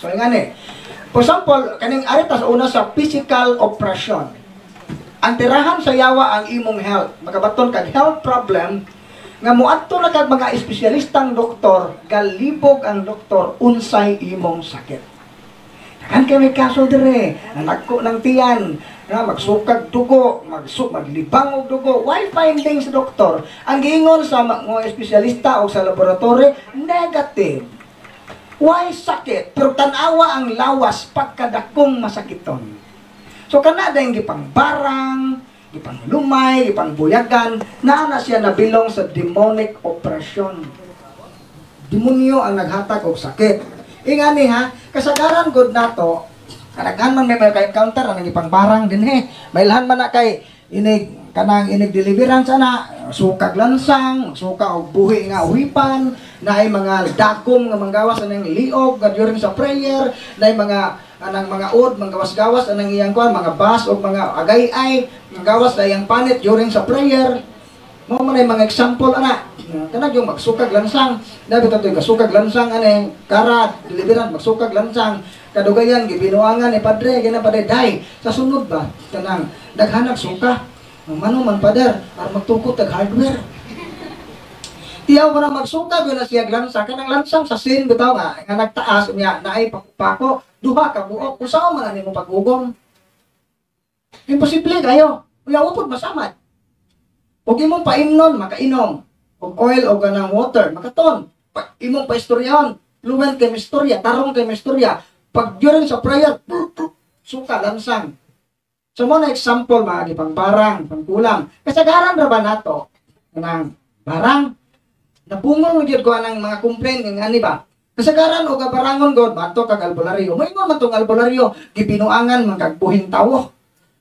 So ngani. For example, kaning arita sa una sa physical oppression. Ang tirahan sa yawa ang imong health. Magabaton kag health problem nga muadto na kag mga espesyalistang doktor, galibog ang doktor unsay imong sakit. Kan kay may kaso dire, nagko ng tiyan, na magsukag dugo, maglibang og dugo. Why findings doktor? Ang giingon sa mga espesyalista o sa laboratory, negative. Why sakit? Pero tanawa ang lawas pagkadakong masakiton. So kana dayong gipang barang, gipang lumay, gipang buyagan, naa siya nabilong sa demonic oppression. Demonyo ang naghatag og sakit. Ingani ha, kasagaran gud nato, kadaghan man may ka-encounter ang gipang barang dinhi. Mailhan man na kay inig kanang inig deliverance ana, sukag lansang, suka og buhi nga uwipan, naay mga dagom nga manggawas anang liog during sa prayer, naay mga anang mga od, manggawas-gawas anang iyang kuan, mga bas o mga agay-ay, manggawas na iyang panit during sa prayer. Mo man ay mga example ana. Kanang yung magsukag lansang, dapat ito yung kasukag lansang anang karat, deliverance, magsukag lansang, kadugayan, gibinuangan ni padre, gina padre, day, sa sunod ba, kanang daghanag suka. Mano man pader, para magtukot ang hardware. Tiyaw mo na magsuka, yun na siya lansang. Kanang lansang sa sin, bitaw nga nagtaas niya, naay pakupako, duha ka buok, usaw man mo pag-ugong. Imposible kayo. Uya upod masamad. Huwag imong paimnon, makainom. Huwag oil o ganang water, makaton. Pag imong paistoryahan, fluent kay mistorya, tarong kay mistorya. Pag during sa prayer, suka, lansang. So mo na example mga gipang barang, pangkulam. Kasagaran ra ba nato nang barang nabungol gyud ko anang mga complaint ng ani ba. Kasagaran og barangon god bato kag albularyo. Mo ingon man tong albularyo gibinuangan man kag buhing tawo.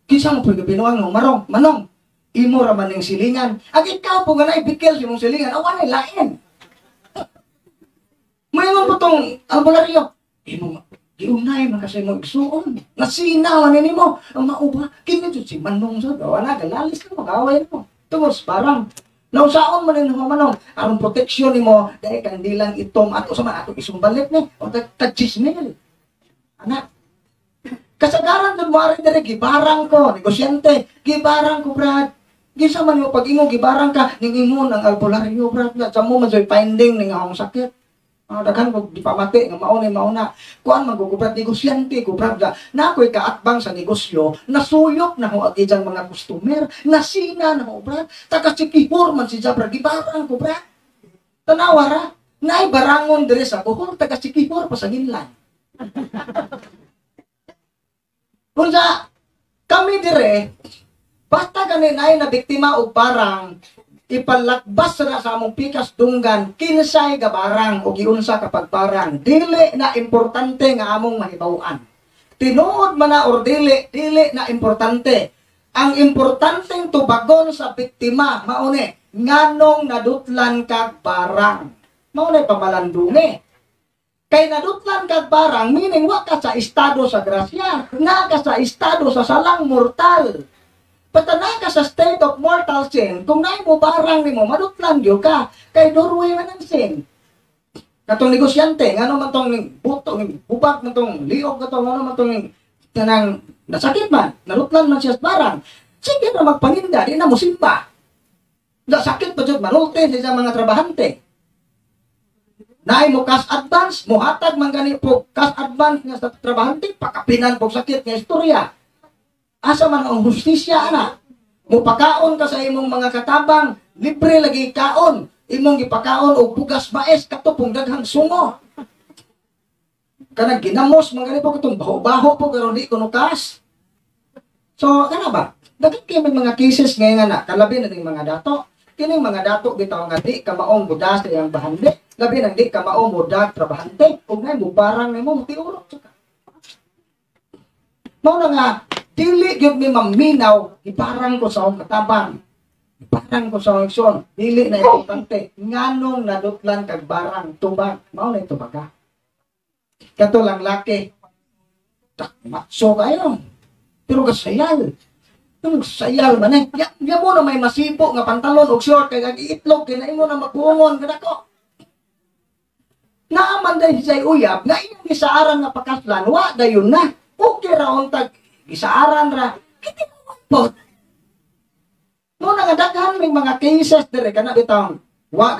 Kinsa mo pud gibinuang mo marong, manong. Imo ra man ning silingan. Ag ikaw po nga naay bikel sa imong silingan, awan ay lain. Mo ingon po tong albularyo. Imo giunay man kasi mo igsuon. Nasinaw ani nimo ang mauba. Kini jud si manong sa wala galalis ka magaway mo. Tungos parang nausaon man nimo manong aron proteksyon nimo dahil kandilang itom ato sa man ato isumbalik ni o tag-chismil. Anak. Kasagaran jud mo ari dire gibarang ko, negosyante, gibarang ko brad. Gisa man mo pag ingon gibarang ka ning ingon ang albularyo brad. Sa mo man joy finding ning akong sakit. Daghan ko di pamati nga mauna kuan magugubrat negosyante ko brada na ako'y kaatbang sa negosyo nasuyok na ho agijang mga customer nasina na ho brad taga sikihor man si Jabra gibarang ko brad tanawa ra nay barangon dire sa Bohol taga sikihor pa sa Ginlan. Kunsa kami dire basta kani nay na biktima og barang ipalakbas na sa among pikas dunggan kinsay ga barang o giunsa kapag barang dili na importante nga among mahibaw-an tinuod man na or dili na importante ang importanteng tubagon sa biktima maune nganong nadutlan kag barang maune pamalandungi kay nadutlan kag barang meaning wa ka sa estado sa grasya na ka sa estado sa salang mortal. Patana ka sa state of mortal sin, kung naay mo barang ni mo, madutlan yun ka, kay doorway man ang sin. Katong negosyante, nga naman tong buto, bubak man tong liog, katong nga naman tong kanang nasakit man, nadutlan man siya sa barang, sige na magpaninda, di na mo simba. Nasakit pa dyan, manulte sa mga trabahante. Naay mo cash advance, muhatag man gani po cash advance nga sa trabahante, pakapinan po sakit nga istorya. Asa man ang hustisya ana. Mupakaon ka sa imong mga katabang, libre lagi kaon. Imong gipakaon og bugas mais katupong daghang sungo. Kanang ginamos man gani po katong baho-baho po karon di kuno kas. So kana ba? Dapat kay may mga cases ngayon na kalabi na ning mga dato. Kining mga dato bitaw nga di ka maong budas sa iyang bahande. Labi nang di ka maong budag trabahante ug nay mo barang nimo mutiurok ka. Mao na nga dili gyud mi maminaw iparang ko sa akong katabang. Iparang ko sa akong aksyon. Dili na importante. Nganong nadutlan kag barang tubag. Mao na tubaga. Kato lang laki. Tak matso kayo. Pero kasayal. Yung sayal man eh. Ya mo na may masipo nga pantalon o short kay itlog kay na imo na magbuongon kada ko. Naaman dahil siya uyab, nga iyang gisaaran nga pakaslan, wa dayon na. Okay ra untag, gisaaran ra, kitinawampot. Muna nga daghan may mga cases dire kana bitang wa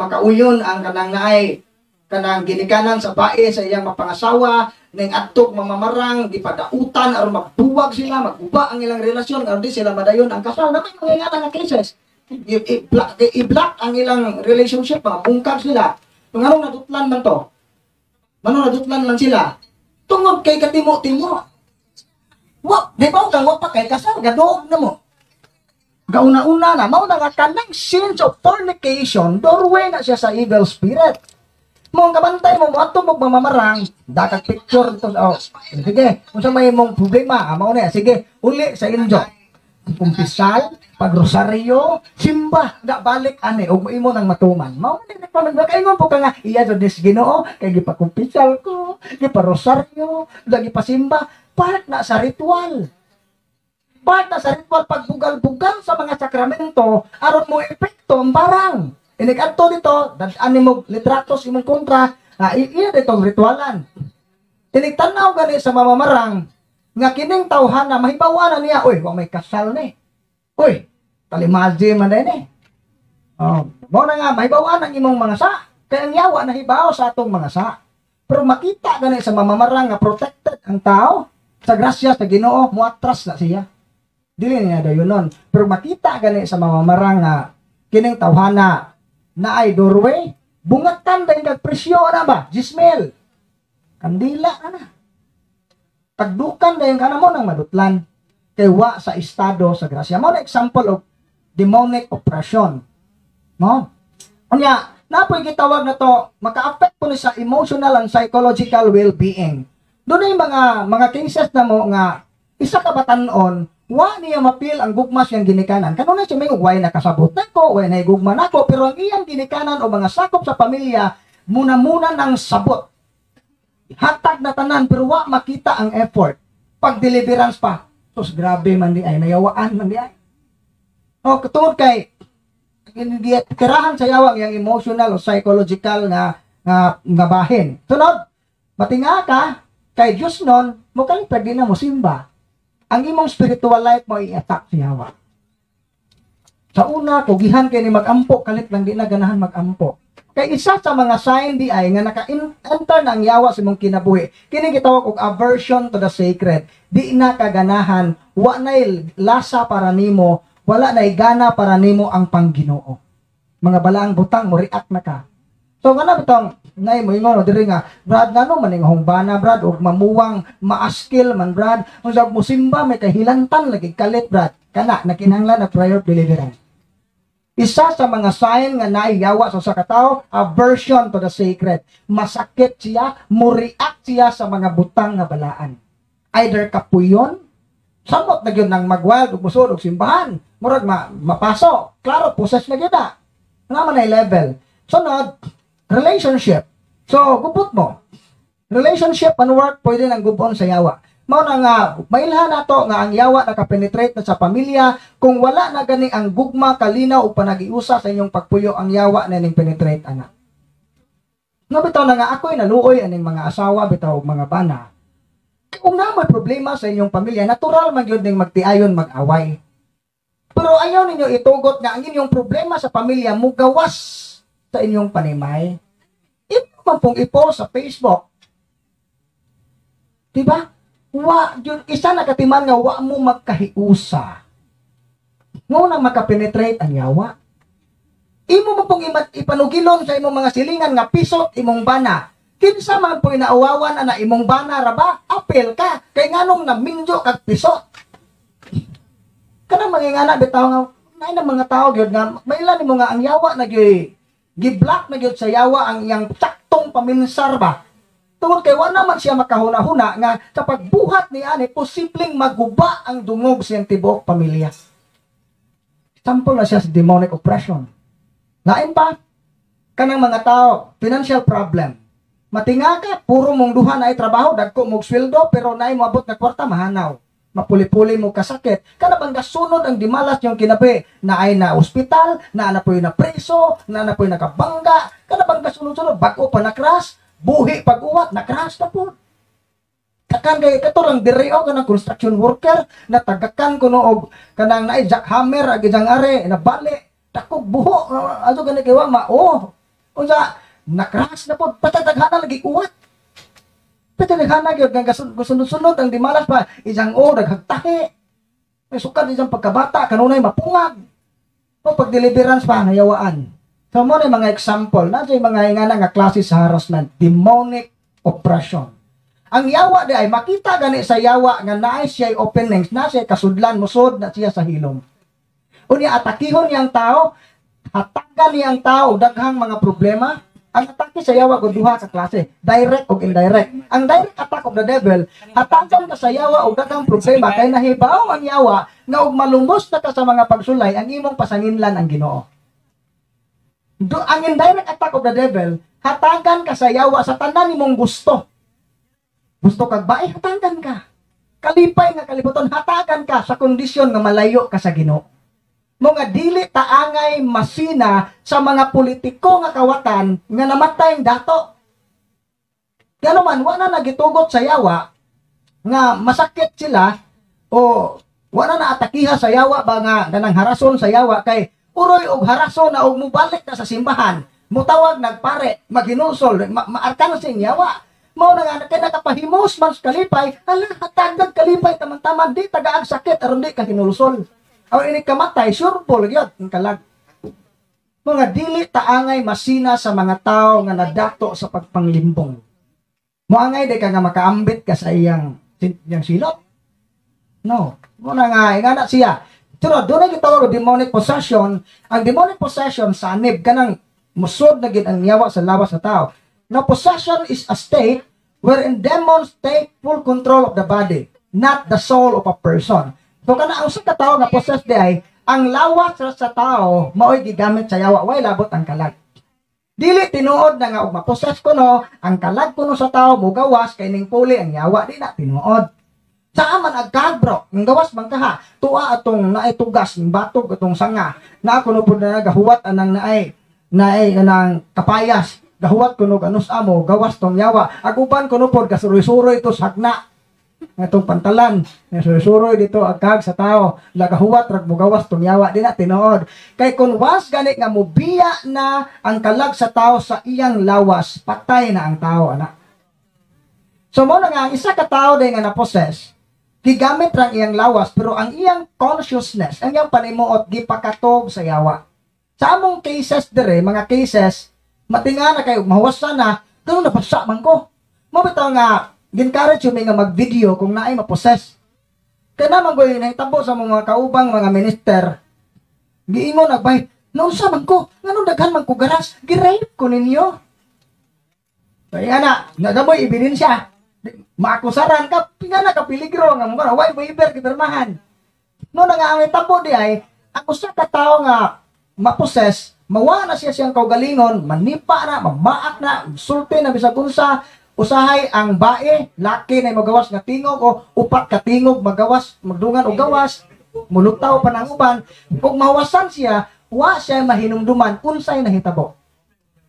makauyon ang kanang naay kanang ginikanan sa bae sa iyang mapangasawa ning adtog mamamarang gipadautan aron magbuwag sila maguba ang ilang relasyon aron di sila madayon ang kasal na may mga nga cases i-block ang ilang relationship bungkag sila nganong nadutlan man to manong nadutlan man sila tungod kay katimo-timo wa di ba kang wa pa kay kasal gaduog na mo gauna-una na mao na nga kanang sins of fornication doorway na siya sa evil spirit. Mong kabantay mo ato mo mamamarang dakag picture to oh sige unsa may mong problema mao na sige uli sa inyo kumpisal pagrosaryo simba da balik ani ug imo nang matuman mao na nagpamagba kay mo po ka nga iya do dis Ginoo kay gipakumpisal ko giparosaryo lagi pasimba part na sa ritual pagbugal-bugal sa mga sakramento aron mo epekto ang barang inikadto dito dadaan mo litratos imong kontra iya dito ritualan tinigtanaw gani sa mamamarang nga kining tawhana mahibawan na niya oy wa may kasal ni oy talimaji man din mo na nga mahibawan ang imong mga sa kay ang yawa na hibaw sa atong mga sa pero makita gani sa mamamarang nga protected ang tao sa grasya sa Ginoo muatras na siya dili niya dayon nun pero makita gani sa mamamarang nga kining tawhana na ay doorway, bungatan dahil kag presyo na ba? Jismel. Kandila na. Pagdukan dahil ka na mo ng madutlan. Kay wa sa estado sa grasya. Mo na example of demonic oppression. No? Kanya, napoy gitawag na to, maka-affect po ni sa emotional and psychological well-being. Doon ay mga cases na mo nga, isa ka batanon, wa niya mapil ang gugmas yang ginikanan. Kanuna siya may way nakasabot na ko, way na gugma na ko, pero ang iyang ginikanan o mga sakop sa pamilya, muna-muna ng sabot. Hatag na tanan, pero wa makita ang effort. Pag deliverance pa, sus grabe man di ay, nayawaan man di ay. O, katungod kay, tirahan sa yawang yung emotional o psychological nga bahin. Sunod, matinga ka, kay Diyos nun, mukhang pwede na mo simba. Ang imong spiritual life mo i-attack si Hawa. Sa una, kugihan kayo ni mag-ampo, kalit lang di na ganahan mag-ampo. Kaya isa sa mga sign di ay nga naka-enter na ang yawa sa imong kinabuhi. Kini gitawag og aversion to the sacred. Di na kaganahan, wa na'y lasa para nimo, wala na'y gana para nimo ang Pangginoo. Mga balaang butang mo react na ka. So nga bitong nay mo ingon diri nga brad ngano man ning hungbana brad og mamuwang maaskil man brad unsa mo simba may kahilantan lagi kalit brad kana nakinahanglan na prayer deliverance. Isa sa mga sign nga naiyawa sa sakataw aversion to the sacred. Masakit siya, mo react siya sa mga butang nga balaan. Either kapuyon, samot na gyud nang magwild ug musod og simbahan, murag mapaso. Klaro possess na gyud na. Nga man ay level. Sunod, relationship. So, gubot mo. Relationship and work pwede nang gubon sa yawa. Mao na nga, mailhan nato nga ang yawa nakapenetrate na sa pamilya kung wala na gani ang gugma, kalinaw o panagiusa sa inyong pagpuyo ang yawa na ning penetrate ana. No, bitaw na nga ako'y naluoy aning mga asawa, bitaw mga bana. Kung na may problema sa inyong pamilya, natural man yun ning magtiayon mag-away. Pero ayaw ninyo itugot nga ang inyong problema sa pamilya mugawas sa inyong panimay. Ito man pong i-post sa Facebook. Diba? Yun, isa na katiman nga wa mo magkahiusa. Ngunang makapenetrate ang yawa. Imo mo pong ipanugilon sa imong mga silingan nga pisot imong bana. Kinsa man po inaawawan na imong bana raba, apel ka. Kay nganong namindyo kag pisot. Kanang mangingana bitaw nga, nay na mga tao gyud nga mailan nimo nga ang yawa na gi-block na gyud sa yawa ang iyang saktong paminsar ba. Tungod kay wala naman siya makahuna-huna nga sa pagbuhat ni ani posibleng maguba ang dungog sa iyang tibuok pamilya. Sample na siya sa demonic oppression. Lain pa, kanang mga tao, financial problem. Matinga ka, puro mong duha na ay trabaho, dagko mong sweldo, pero na ay moabot na kwarta, mahanaw. mapuli-puli mo kasakit, kana bang kasunod ang dimalas yung kinabi, na ay na ospital, na po yung na preso, na po yung nakabangga, kana bang kasunod-sunod, bago pa nakras, buhi pag-uwat, nakras na po. Kakan kay katurang direo kanang construction worker, na tagakan ko og kanang na jackhammer, agidang are, na bali, takog buho, aso gani kay ma, unsa, nakras na po, pataghanan lagi uwat. Pataghanan gyud kang sunod-sunod ang dimalas pa, isang naghagtahi. May sukat isang pagkabata, kanunay mapungag. O pag deliverance pa, nayawaan. So mo na mga example, na mga ingana nga klase sa harassment, demonic oppression. Ang yawa di ay makita gani sa yawa nga naay siya openings, na siya kasudlan, musod na siya sa hilom. Unya atakihon niyang tao, hatagan niyang tao, daghang mga problema. Ang atake sa yawa ko duha ka klase, direct o indirect. Ang direct attack of the devil, hatagan ka sa yawa o daghang problema kay nahibaw ang yawa nga og malungos na ka sa mga pagsulay ang imong pasanginlan ang Ginoo. Ang indirect attack of the devil, hatagan ka sa yawa sa tanan nimong gusto. Gusto kag bae, hatagan ka. Kalipay nga kalibuton, hatagan ka sa kondisyon nga malayo ka sa Ginoo. Mga dili taangay masina sa mga politiko nga kawatan nga namatay ang dato. Kaya naman, wala na gitugot sa yawa nga masakit sila o wala na atakiha sa yawa ba nga ganang harason sa yawa kay uroy og harason na og mubalik na sa simbahan. Mutawag nagpare, maghinusol, maarkan sa yawa. Mao na nga kay nakapahimos man sa kalipay, hala hatagdag kalipay taman-taman di tagaag sakit aron di ka hinulusol. Aw ini kamatay, sure po gyud ang kalag. Mga dili taangay masina sa mga tao nga nadato sa pagpanglimbong. Moangay di ka nga makaambit ka sa iyang silot. No, mo na nga ingana siya. Pero doon ay gitawag demonic possession. Ang demonic possession sanib kanang musod na gid ang yawa sa lawas sa tao. Now possession is a state wherein demons take full control of the body, not the soul of a person. So kana ang usa ka tawo nga possessed di ay ang lawas sa tao mao'y gigamit sa yawa, way labot ang kalag. Dili tinuod na nga og mapossess kuno ang kalag kuno sa tao mugawas kay ning puli ang yawa di na tinuod. Saan man agkagbro, ang gawas man kaha, tuwa atong naitugas ng batog atong sanga, na kuno pud na gahuwat anang naay anang kapayas, gahuwat kuno ganus amo, gawas tong yawa, aguban kuno pud kasuroy-suroy ito sagna. Itong pantalan, suroy dito agkag sa tao, lagahuwat rag mugawas tong yawa di na tinuod. Kay kun was gani nga mubiya na ang kalag sa tao sa iyang lawas, patay na ang tao ana. So mo na nga ang isa ka tao day nga na-possess, gigamit ra iyang lawas pero ang iyang consciousness, ang iyang panimuot gipakatog sa yawa. Sa among cases dire, mga cases, matinga na kayo mahuwasan na, pero napasa man ko. Mo bitaw nga gincourage yung nga mag-video kung naay mapossess. Kaya naman ko yung nahitabo sa mga kaubang mga minister. Giingon nagbay, naunsa man ko, nganong daghan man ko garas, girape ko ninyo. Kaya na, nagamoy ebidensya. Maakusaran ka, pingana ka piligro, nga mga why waiver kipermahan. No na nga ang itabo di ay, ang usa ka tao nga mapossess, mawa na siya siyang kaugalingon, manipa na, mamaak na, sulti na bisag unsa, usahay ang bae, laki na magawas nga tingog o upat ka tingog magawas, magdungan o gawas, mulutaw pa ng uban, kung mawasan siya, wa siya mahinumduman, unsay nahitabo.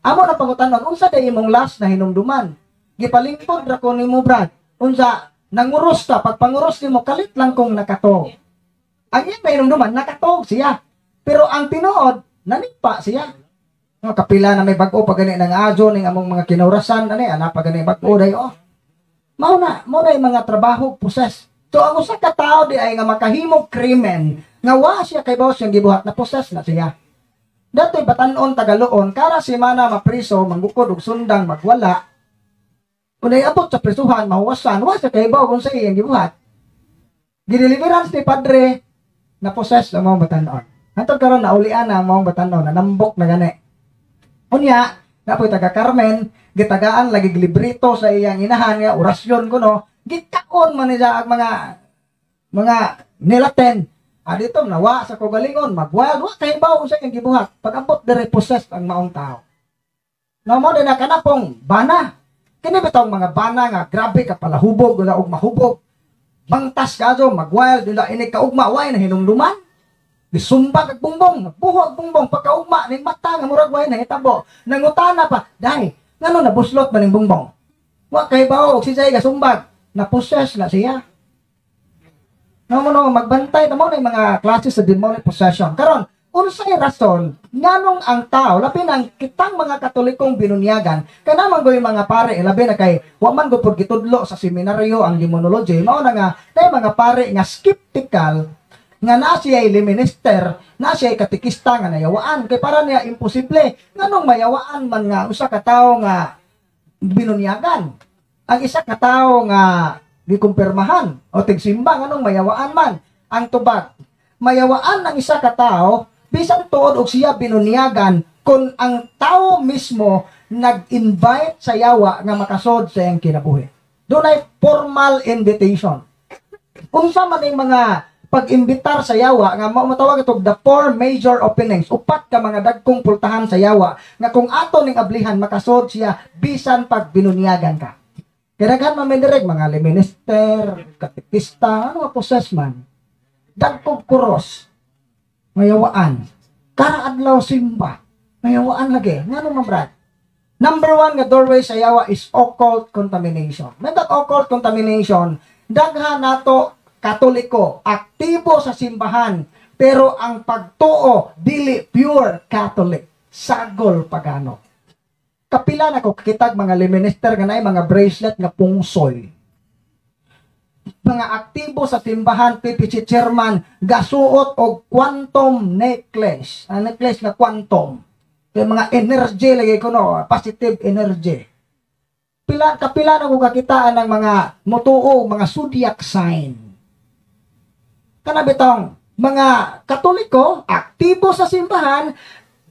Amo na pangutanon, unsa day imong last na hinumduman? Gipalingkod ra ko nimo brad, unsa nanguros ta, pagpanguros nimo kalit lang kung nakato. Ang iyang mahinumduman, nakatog siya. Pero ang tinuod, nanipa siya. Kapila na may bag-o pag gani ng azo ning among mga kinaurasan ani ana pag gani bag-o dayo. Mao na yung mga trabaho possess. So ang usa ka tawo di ay nga makahimog krimen nga wa siya kay bawas siyang gibuhat na possess na siya. Datoy batan-on tagaloon kara semana mapriso manggukod og sundang magwala. Kunay abot sa prisuhan mahuwasan wa siya kay bawas kung sa iyang gibuhat. Gideliverance ni padre na possess ang mga batan-on. Hantod karon naulian na mga batan-on na nambok na gani. Unya, napoy taga Carmen, gitagaan lagi librito sa iyang inahan nga orasyon kuno, gitaon man niya ang mga nilaten. Dito nawa sa kogalingon, magwag wa kay bawo sa iyang gibuhat. Pag-abot dire possessed ang maong tao. No mo na kanapong bana. Kini bitong mga bana nga grabe ka palahubog og mahubog. bangtas kaso magwild nila ini kaugma way na hinumduman. Disumba kag bungbong, buhog bungbong pagkaugma ning mata nga murag way na hitabo. Nangutana pa, dai, ngano nabuslot man ning bungbong? Wa kay bawo si Jay gasumbag, na-possess na siya. No, magbantay na mo na mga klase sa demonic possession. Karon, unsay rason nganong ang tao labi nang kitang mga Katolikong binunyagan kanamang goy mga pare labi na kay wa man go pud gitudlo sa seminaryo ang demonology mao na nga kay mga pare nga skeptical nga na siya minister na siya katikista nga nayawaan kay para niya imposible nganong mayawaan man nga usa ka tawo nga binunyagan ang isa ka tawo nga gikumpirmahan o tigsimba nganong mayawaan man ang tubag mayawaan ang isa ka tawo bisan tuod og siya binunyagan kung ang tao mismo nag-invite sa yawa nga makasod sa iyang kinabuhi. Doon ay formal invitation. Unsa man ang mga pag-imbitar sa yawa nga matawag itog the 4 major openings, upat ka mga dagkong pultahan sa yawa nga kung ato ning ablihan makasod siya bisan pag binunyagan ka. Kaya mamindirek mga minister, katekista, ano nga possess man. Dagkong kuros. Mayawaan. Karaadlaw simba. Mayawaan lagi. Nga naman, Brad? Number 1 nga doorway sa yawa is occult contamination. May occult contamination, daghan nato Katoliko, aktibo sa simbahan, pero ang pagtuo, dili pure Catholic. Sagol pagano. Kapila na ko kakitag mga minister nga na mga bracelet nga pungsoy. Mga aktibo sa simbahan, PPC chairman, gasuot og quantum necklace. Ang necklace nga quantum. Kaya mga energy, lagi ko no, positive energy. Kapila na ko kakitaan ng mga mutuo, mga zodiac sign. Kanabitong, mga Katoliko, aktibo sa simbahan,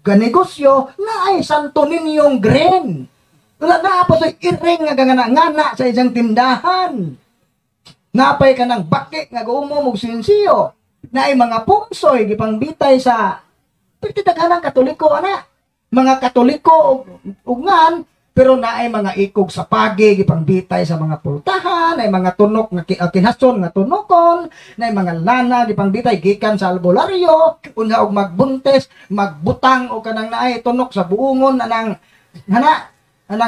ganegosyo, na ay Santo Ninyong green. Wala na po sa iring nga ngana sa isang tindahan. Napay ka ng bakit nga guumumog sinsiyo na ay mga pungsoy gipangbitay sa pagtidaghanang Katoliko ana mga Katoliko ugngan pero na ay mga ikog sa pagi gipangbitay sa mga pultahan ay mga tunok nga kinhason nga tunokon na ay mga lana gipangbitay gikan sa albularyo unya og magbuntes magbutang o kanang naay tunok sa buungon anang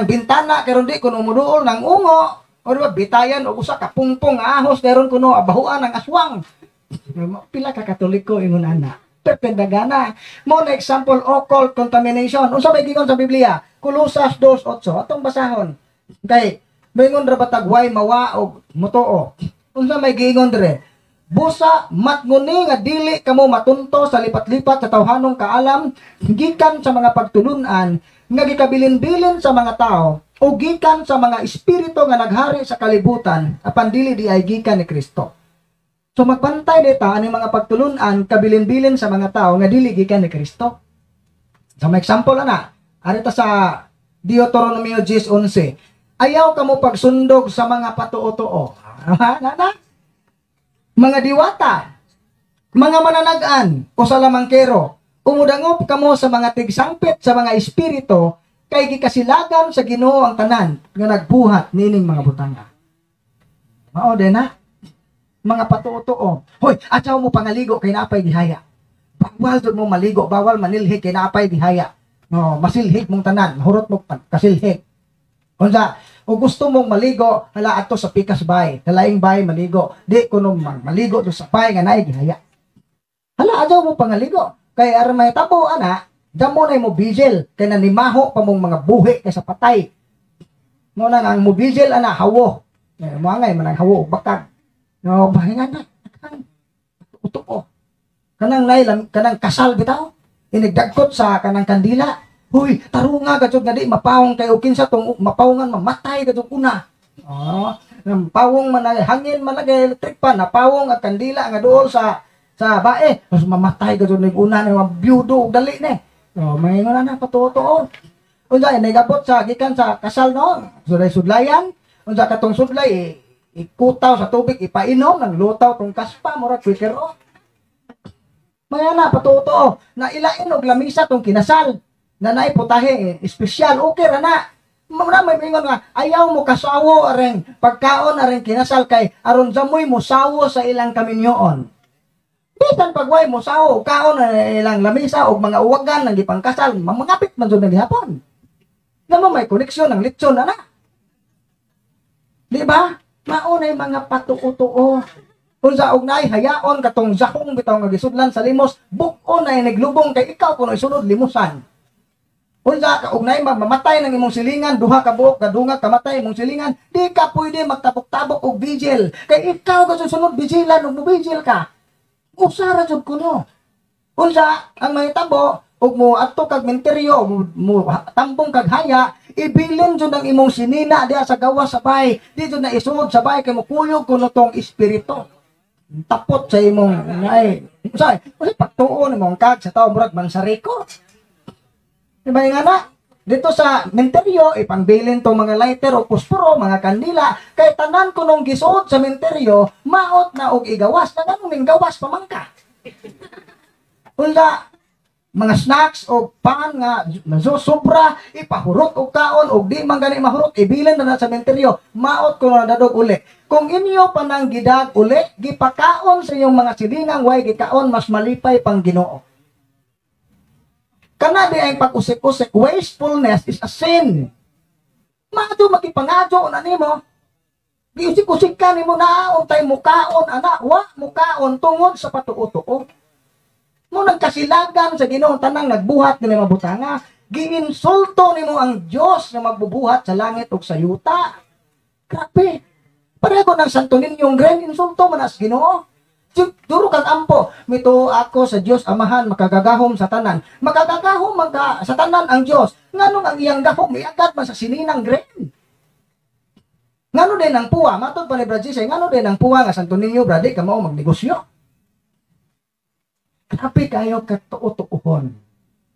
bintana karon di kuno muduol ng ungo. O diba, bitayan o usa ka pungpong ahos meron kuno abahuan ng aswang. Pila ka Katoliko ingon ana. Perpendagana. Mo na example occult contamination. Unsa may gigon sa Biblia? Kolosas 2:8 atong basahon. Kay moingon ra batag way mawa og motoo. Unsa may gigon dire? Busa matnguni nga dili kamo matunto sa lipat-lipat sa tawhanong kaalam gikan sa mga pagtulunan nga gikabilin-bilin sa mga tao o gikan sa mga espiritu nga naghari sa kalibutan apan dili di ay gikan ni Kristo. So magpantay dita ani mga pagtulunan kabilin-bilin sa mga tao nga dili gikan ni Kristo. So may example ana, arita sa Deuteronomio 10:11. Ayaw kamo pagsundog sa mga patuo-tuo. Mga diwata, mga mananagan o salamangkero, umudangop kamo sa mga tigsangpit sa mga espiritu kay gikasilagan sa Ginoo ang tanan nga nagbuhat nining mga butanga. Mao din na mga patuo-tuo. Hoy, atsaw mo pangaligo kay napay dihaya. Bawal jud mo maligo, bawal manilhig kay napay dihaya. No, masilhig mong tanan, hurot mo kasilhig. Unsa, o gusto mong maligo, hala ato sa pikas bay, kalaing bay maligo. Di kuno maligo do sa bay nga naay dihaya. Hala atsaw mo pangaligo kay aron may tabo ana. Damo na mo vigil kay nanimaho pa mong mga buhi kaysa patay. Mo na ang mo vigil ana hawo. Mo angay man ang hawo bakag. No bahingan na. Uto. Kanang nailam kanang kasal bitaw. Inigdagkot sa kanang kandila. Huy, tarunga gajud nga di mapawong kay ukin sa tong mapawngan mamatay gajud una. Oh, nang pawong man hangin man lagi electric pa napawong at kandila nga duol sa bae. Mas mamatay gajud ning una nga byudo dali ni. Oh, may nga na patutuo. Unsa nagabot sa gikan sa kasal no? Sudlay-sudlayan. Unsa katong sudlay ikutaw sa tubig ipainom nang lutaw tong kaspa mura quicker o. May na patutuo na ilain og lamisa tong kinasal. Na naay putahe espesyal okay ra na. May mingon nga, ayaw mo kasawo areng pagkaon areng kinasal kay aron jamoy mo sawo sa ilang kaminyoon. Bisan pagway mo sawo, kaon na ilang lamisa o mga uwagan ng gipangkasal, mangapit man dyan naghihapon. Naman may koneksyon ng lechon na na. Di ba? Maunay mga patuo-tuo. Kung sa ugnay, hayaon katong zahong bitaw nga gisudlan sa limos, bukon na naglubong kay ikaw kung isunod limusan. Kung sa kaugnay, mamatay ng imong silingan, duha ka buok, kadunga, kamatay imong silingan, di ka pwede magtapok-tabok o vigil. Kay ikaw ka susunod vigilan o vigil ka. Usara jud kuno. Unsa ang mahitabo ug mo adto kag menteryo mo tambong kag haya ibilin jud ang imong sinina diha sa gawas sa bay. Di jud na isunod sa bay kay mo kuyog kuno tong espiritu. Tapot sa imong ay unsa pagtuo nimo ang kag sa tawo murag mansariko. Di ba nga na? Dito sa menteryo, ipangbilin tong mga lighter o pusporo, mga kandila, kay tanan ko nung gisuot sa menteryo, maot na og igawas, na ganun ning gawas pamangka. Ula, mga snacks o pan nga, sobra, ipahurot o kaon, o di man gani mahurot, ibilin na sa menteryo, maot ko na dadog uli. Kung inyo pa nang gidag uli, gipakaon sa inyong mga silingang, way gikaon, mas malipay pang Ginoo. Kanadi ay pag-usik-usik, wastefulness is a sin. Mato makipangadyo na nimo. Giusik-usik ka nimo na untay mukaon ana, wa mukaon tungod sa patuo-tuo. Mo nagkasilagan sa Ginoo tanang nagbuhat ni mabutanga, giinsulto nimo ang Dios na magbubuhat sa langit ug sa yuta. Grabe. Pareho ng Santo Ninyong Gren insulto man as Ginoo. Duro kang ampo, mito ako sa Dios Amahan makagagahom sa tanan. Makagagahom sa tanan ang Dios. Nganong ang iyang gahom iagad man sa sininang Gren. Ngano din ang puwa, matod pa ni Brad Jisay, ngano din ang puwa nga Santo Niño, bradi ka mao magnegosyo. Grabe kayo katuo-tuuhon.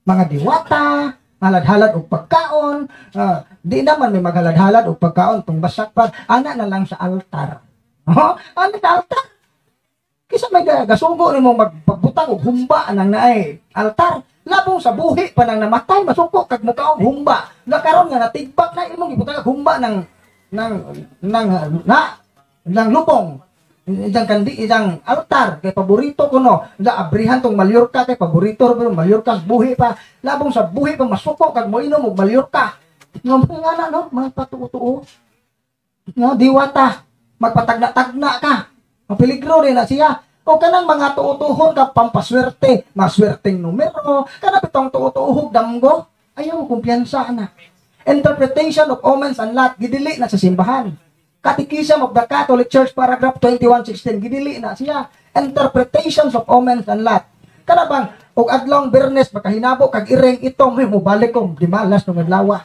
Mga diwata, halad-halad og pagkaon, di naman may maghalad-halad og pagkaon tong basak pa, ana na lang sa altar. Ana sa altar. Kisa may gasugo ni mo magpagbutang og humba nang naay altar. Labong sa buhi pa nang namatay masuko kag mukha og humba. Nakaron nga natigbak na imong gibutang og humba ng lupong. Isang kandi isang altar kay paborito ko no. Da abrihan tong Mallorca kay paborito ro Mallorca buhi pa. Labong sa buhi pa masuko kag moinom og Mallorca. Ngam nga no mga patuo-tuo. No diwata magpatagna-tagna ka. Ang peligro rin na siya. O kanang mga tuutuhon ka pampaswerte, maswerteng numero, kanang pitong tuutuhog damgo, ayaw mo kumpiyansa na. Interpretation of omens and lot, gidili na sa simbahan. Catechism of the Catholic Church, paragraph 2116, gidili na siya. Interpretations of omens and lot. Kanabang, og adlong Bernes, makahinabo, kag ireng ito, may mubalik kong dimalas ng adlawa.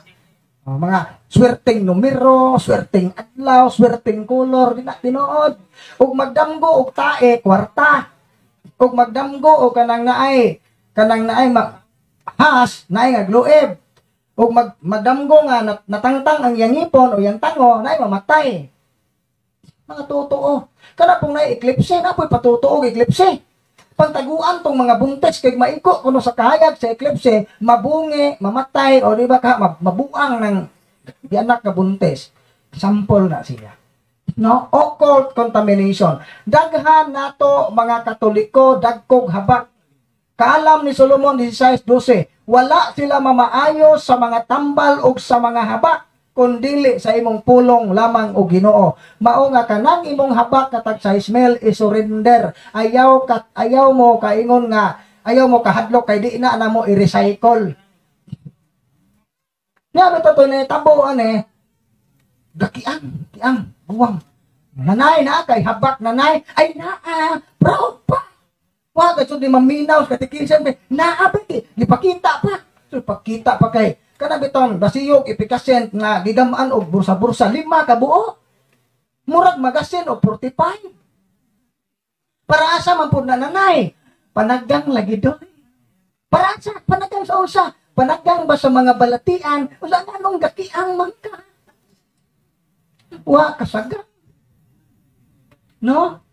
Mga swerteng numero, swerteng adlaw, swerteng kolor, di na tinuod. Ug magdamgo og tae, kwarta. Ug magdamgo og kanang naay has, naay nga glueb. Ug magdamgo nga natangtang ang yangipon o yang tango, naay mamatay. Mga totoo. Kana pong naay eklipse, napoy patutuo og eklipse. Pagtaguan tong mga buntes kay maiko kuno sa kahayag sa eklipse, mabungi, mamatay o di ba ka mabuang ng anak ka buntes. Sample na siya. No, occult contamination. Daghan nato mga Katoliko dagkog habak. Kaalam ni Solomon 16:12, wala sila mamaayo sa mga tambal o sa mga habak kundili sa imong pulong lamang o Ginoo. Mao nga kanang imong habak katag sa Ismael i-surrender. Ayaw mo kaingon nga ayaw mo kahadlok kay di na mo i-recycle. Nga bito to ni tabo ane kiang buwang. Nanay na kay habak nanay ay naa proud pa. Wa gud di maminaw sa katikisan naa ba gipakita pa. So pakita pa kay kana bitong basiyog ipikasent nga gigamaan og bursa-bursa 5 ka buo. Murag magasin og 45. Para asa man pud na nanay? Panaggang lagi doy. Para asa panaggang sa usa? Panaggang ba sa mga balatian? Usa nganong gakiang man ka? Wa kasaga. No?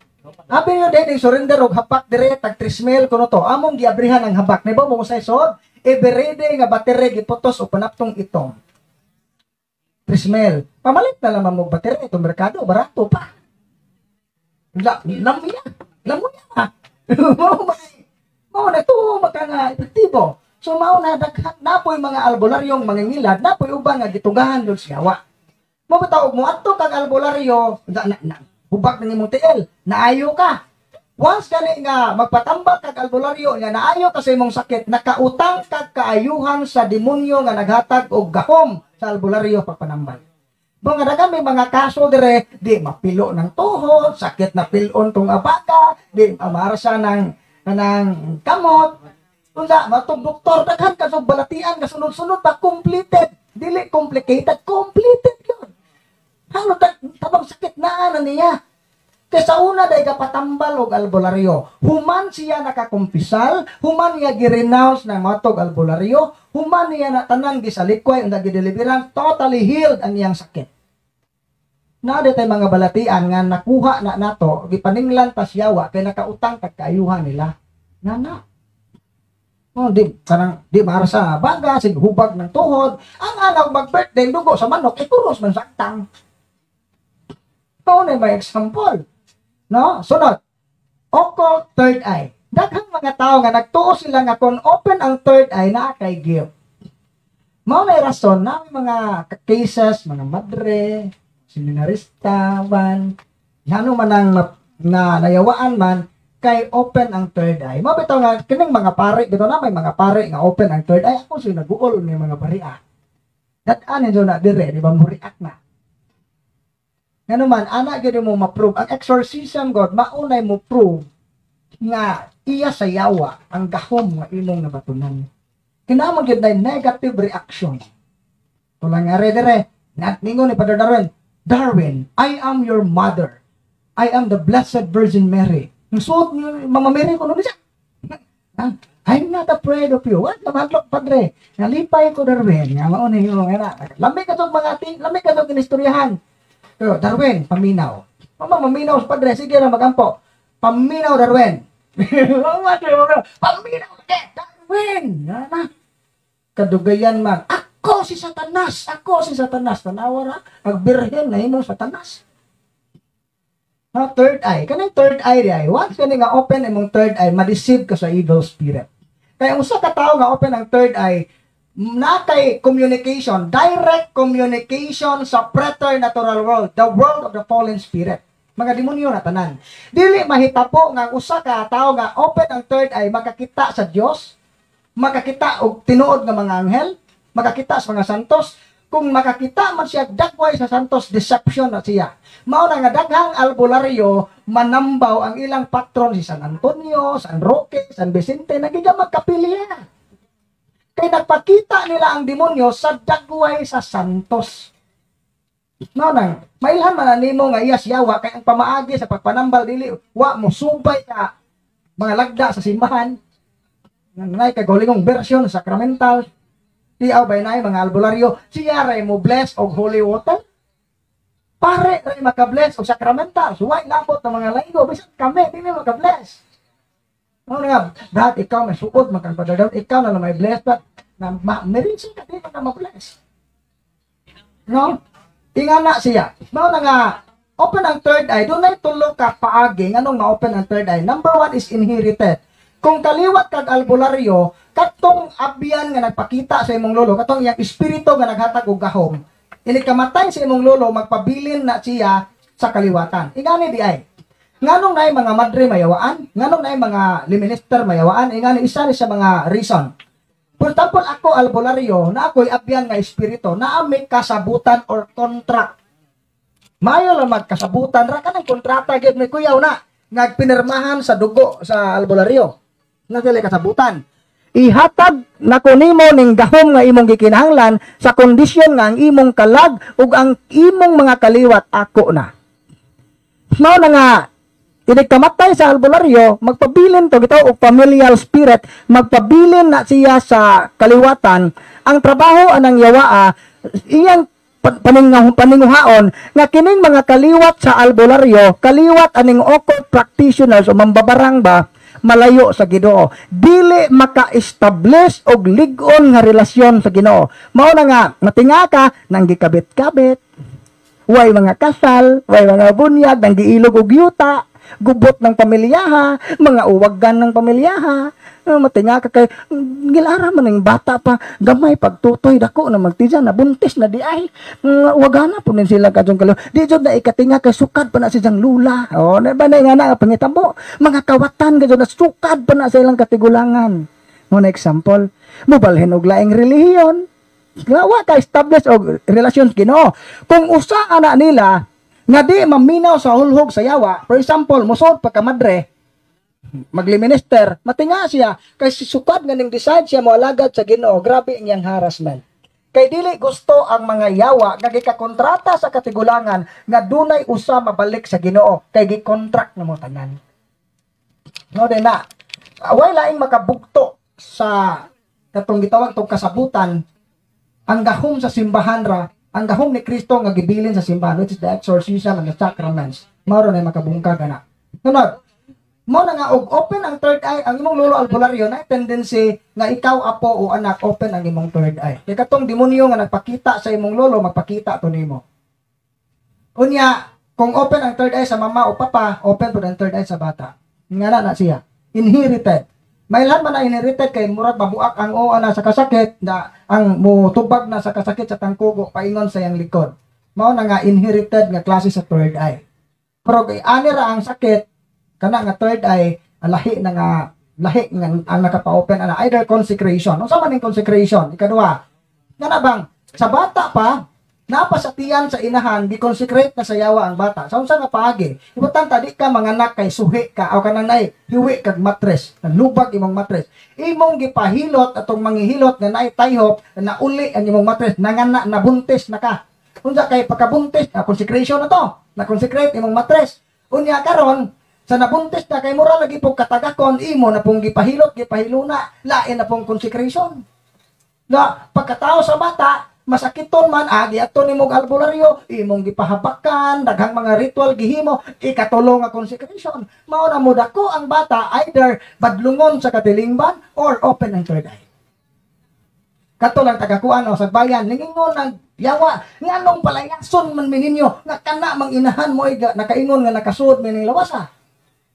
Abi nga din surrender og hapak dire tag 3,000 kuno to. Among giabrihan ang habak. Naibaw mo sa isod? Everyday nga battery giputos o panaptong itong. 3,000. Pamalit na naman mo battery itong merkado, barato pa. Lamuya ha. Mao na ito, makanga epektibo. So mao na daghan napoy mga albularyong mangingilad, napoy uban nga gitugahan dun sa yawa. Mo bitaw mo adto kag albularyo, hubak na imong tiil, naayo ka. Once gani nga magpatambak kag albularyo nga naayo ka sa imong sakit, nakautang kag kaayuhan sa demonyo nga naghatag og gahom sa albularyo pagpanambal. Mga dagan may mga kaso dire, di mapilo ng tuhod, sakit na pilon tong abaga, di amarsa ng kamot. Unsa matong doktor daghan ka og balatian kasunod-sunod pa completed, dili complicated, completed yun. Halo tabang sakit na niya. Kaysa una day kapatambal og albularyo, human siya nakakumpisal, human niya girenounce ng matog albularyo, human niya na tanan gisalikway unda gideliveran, totally healed ang iyang sakit. Naade tay mga balatian nga nakuha na nato, gipaninglan tas yawa kay nakautang kag kaayuhan nila. Nana. Oh, di mara sa baga, sig hubag ng tuhod, ang anak mag-birthday dugo sa manok, ikuros man saktang. Ito na may example. No? Sunod. Occult third eye. Daghang mga tao nga nagtuo sila nga kung open ang third eye na kay gift. Mao na rason na may mga cases, mga madre, seminarista, ano man ang nayawaan man, kay open ang third eye. Mao bitaw nga kining mga pare, bitaw na may mga pare nga open ang third eye. Ako sila nag-uol ni mga pariya. Dat-an nyo na dire, di ba mo react na. Nga naman, anak gini mo ma-prove. Ang exorcism, God, maunay mo prove nga iya sa yawa ang gahom nga imong nabatunan. Kinamang yun na negative reaction. Tulang nga dire, ningon ni Father Darwin, I am your mother. I am the Blessed Virgin Mary. Yung suot ni Mama Mary ko, siya. I'm not afraid of you. What? Namaglok, Padre. Nalipay ko, Darwin. Nga maunay yung lamig ka itong lamig ka itong kinistoryahan. Pero Darwin, paminaw. Maminaw sa Padre, sige na magampo. Paminaw, Darwin. Paminaw, Darwin. Kadugayan man. Ako si Satanas. Tanawa ra. Pagbirhen na mo Satanas. Third eye. Kanang third eye ay. Once ka nga open imong third eye, ma-deceive ka sa evil spirit. Kaya usa ka tao nga open ang third eye, na kay communication, direct communication sa preternatural world, the world of the fallen spirit. Mga demonyo na tanan. Dili mahitapo nga usa ka tao nga open ang third eye, makakita sa Dios, makakita og tinuod nga mga anghel, makakita sa mga santos. Kung makakita man siya dagway sa santos, deception na siya. Mao na nga daghang albularyo manambaw ang ilang patron si San Antonio, San Roque, San Vicente, nagiga magkapilya. Kay nagpakita nila ang demonyo sa dagway sa santos. No nang mailhan man nimo nga iya siyawa kay ang pamaagi sa pagpanambal dili wa mo subay ka mga lagda sa simbahan. Nanay kay golingong version sacramental. Iyaw bay nay mga albularyo, siya ray mo bless og holy water. Pare ray maka-bless og sacramental. So why labot ng mga laygo bisan kami dili maka-bless. No nga, dahil ikaw may suod, magkagpadadaw, ikaw na may bless, but meron siya ka dito na ma-bless. No? Ingana siya. No na nga, open ang third eye, doon na itulog ka paagi, anong ma-open ang third eye? Number 1 is inherited. Kung kaliwat kag albularyo, katong abyan nga nagpakita sa imong lolo, katong iyang espiritu nga naghatag og gahom, inikamatay sa imong lolo, magpabilin na siya sa kaliwatan. Ingani di ay. Nganong na mga madre mayawaan, nganong na mga liminister mayawaan, ngano isa ni sa mga reason. For example, ako albularyo, na ako'y abyan nga espiritu, na may kasabutan or contract. Mayo lang magkasabutan, ra ka ng kontrata, gid may kuyaw na, nagpinirmahan sa dugo sa albularyo. Nagdali kasabutan. Ihatag na kunimo ning gahom nga imong gikinahanglan sa kondisyon nga ang imong kalag ug ang imong mga kaliwat ako na. Mao na nga kamatay sa albularyo, magpabilin to gitaw og familial spirit, magpabilin na siya sa kaliwatan. Ang trabaho anang yawaa, iyang paninguhaon nga kining mga kaliwat sa albularyo, kaliwat aning occult practitioners o mambabarang ba, malayo sa Ginoo. Dili maka-establish og lig-on nga relasyon sa Ginoo. Mao na nga matinga ka nang gikabit-kabit. Way mga kasal, way mga bunyag nang giilog og yuta, gubot ng pamilyaha, mga uwagan ng pamilyaha. Matinga ka kay gilara man ng bata pa gamay pagtutoy dako na magtijan na buntis na di ay wagana po din sila kadtong kalo di jud na ikatinga kay sukad pa na siyang lula na ba na nga na pangitabo mga kawatan kadto na sukad pa na sa ilang katigulangan mo na example mobalhin og laing relihiyon wa ka establish og relasyon Ginoo kung usa ana nila nga di maminaw sa hulhog sa yawa for example musod pa ka madre magliminister, matinga siya kay si sukad nga ning decide siya moalagad sa Ginoo, grabe iyang harassment. Kay dili gusto ang mga yawa nga gikakontrata sa katigulangan nga dunay usa mabalik sa Ginoo, kay gi-contract na mo tanan. No din na. Away laing makabugto sa katong gitawag tong kasabutan ang gahom sa simbahan ra, ang gahom ni Kristo nga gibilin sa simbahan which is the exorcism and the sacraments. Mao na makabungkag ana. Tunod mo na nga og open ang third eye ang imong lolo albularyo na tendency nga ikaw apo o anak open ang imong third eye kay katong demonyo nga nagpakita sa imong lolo magpakita to nimo unya kung open ang third eye sa mama o papa open pud ang third eye sa bata nga na siya inherited may lan man na inherited kay murag mabuak ang o ana sa kasakit na ang mutubag na sa kasakit sa tangkugo paingon sa iyang likod mao na nga inherited nga klase sa third eye pero kay ani ra ang sakit kana nga third eye lahi na nga ang nakapa-open ana either consecration unsa man ning consecration ikaduha kana bang sa bata pa napasatiyan sa inahan gi-consecrate na sa yawa ang bata sa unsa nga paagi importante di ka manganak kay suhi ka o kanang nay hiwi kag matres lubag imong matres imong gipahilot atong manghihilot nga nay tayhop na uli ang imong matres nangana nabuntis na ka unsa kay pagkabuntis na consecration na to na consecrate imong matres unya karon sa nabuntis na kay mura lagi pong katagakon imo na pong gipahilot gipahiluna lain na pong consecration na pagkatao sa bata masakiton man agi ato nimong albularyo imong gipahabakan daghang mga ritual gihimo ikatulo nga consecration mao na mo dako ang bata either badlungon sa katilingban or open ang third eye katulang tagakuan o sa bayan ningingon ang yawa nganong palayason man mininyo nga kana mang inahan mo iga nakaingon nga nakasuod mining lawasa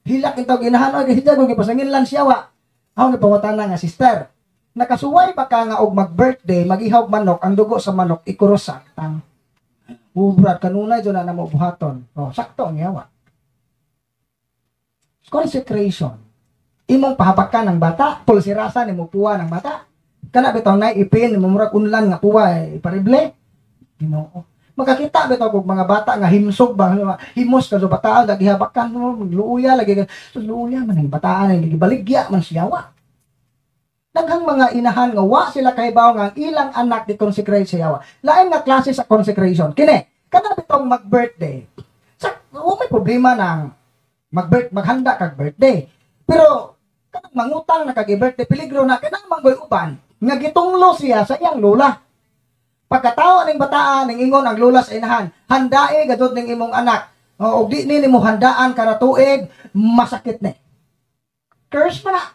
hilak ito ginahan o gihidya kung ipasangin lang siyawa ako nga pangutana nga sister nakasuway ba ka nga og mag-birthday mag-ihaw manok ang dugo sa manok ikurosak tang ubrat kanunay dyan na mo buhaton sakto ang yawa consecration imong pahabakan ng bata pulsirasan imong puwa ng bata kana bitaw na ipin imong murag unlan nga puwa iparible Ginoo makakita bitaw kog mga bata nga himsog ba himos ka so bataan gagihabakan mo magluuya lagi luuya man ang bataan ang gibaligya man siyawa daghang mga inahan nga wa sila kahibaw nga ang ilang anak di consecrate sa yawa lain nga klase sa consecration kini kada bitaw mag-birthday sa may problema nang maghanda kag birthday pero kanang mangutang na kag birthday peligro na kanang manggoy uban nga gitunglo siya sa iyang lola pagkatao ning bataan ning ingon ang lula sa inahan handae gadud ning imong anak og di nimo handaan kada tuig masakit ni curse pa na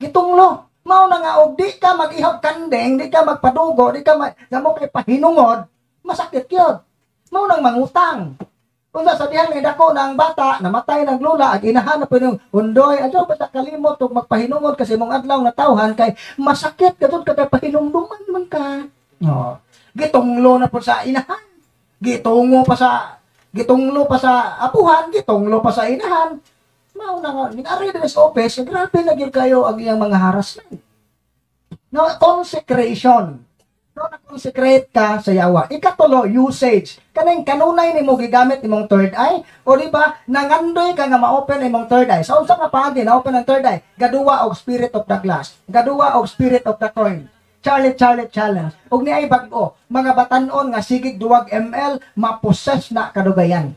gitunglo mao na nga og di ka mag-ihap kandeng di ka magpadugo di ka mo kay pahinungod masakit yun mao nang mangutang unsa sabihan ni dako na ang bata namatay ng lula ag inahan na pinung undoy adto basta kalimot og magpahinungod kasi mong adlaw na tawhan kay masakit gadud ka kay pahinumduman man ka gitunglo na po sa inahan gitunglo pa sa apuhan gitunglo pa sa inahan mao na nga ning-ari din sa office grabe na gyud kayo ang iyang mga harassment no consecration no na-consecrate ka sa yawa ikatulo usage kaning kanunay nimo gigamit imong third eye o di ba nangandoy ka nga ma-open imong third eye sa unsa nga paagi na open ang third eye gaduwa og spirit of the glass gaduwa og spirit of the coin Charlie challenge. Ug niay bag-o, mga batanon nga sigig 2 ml ma-possess na kadugayan.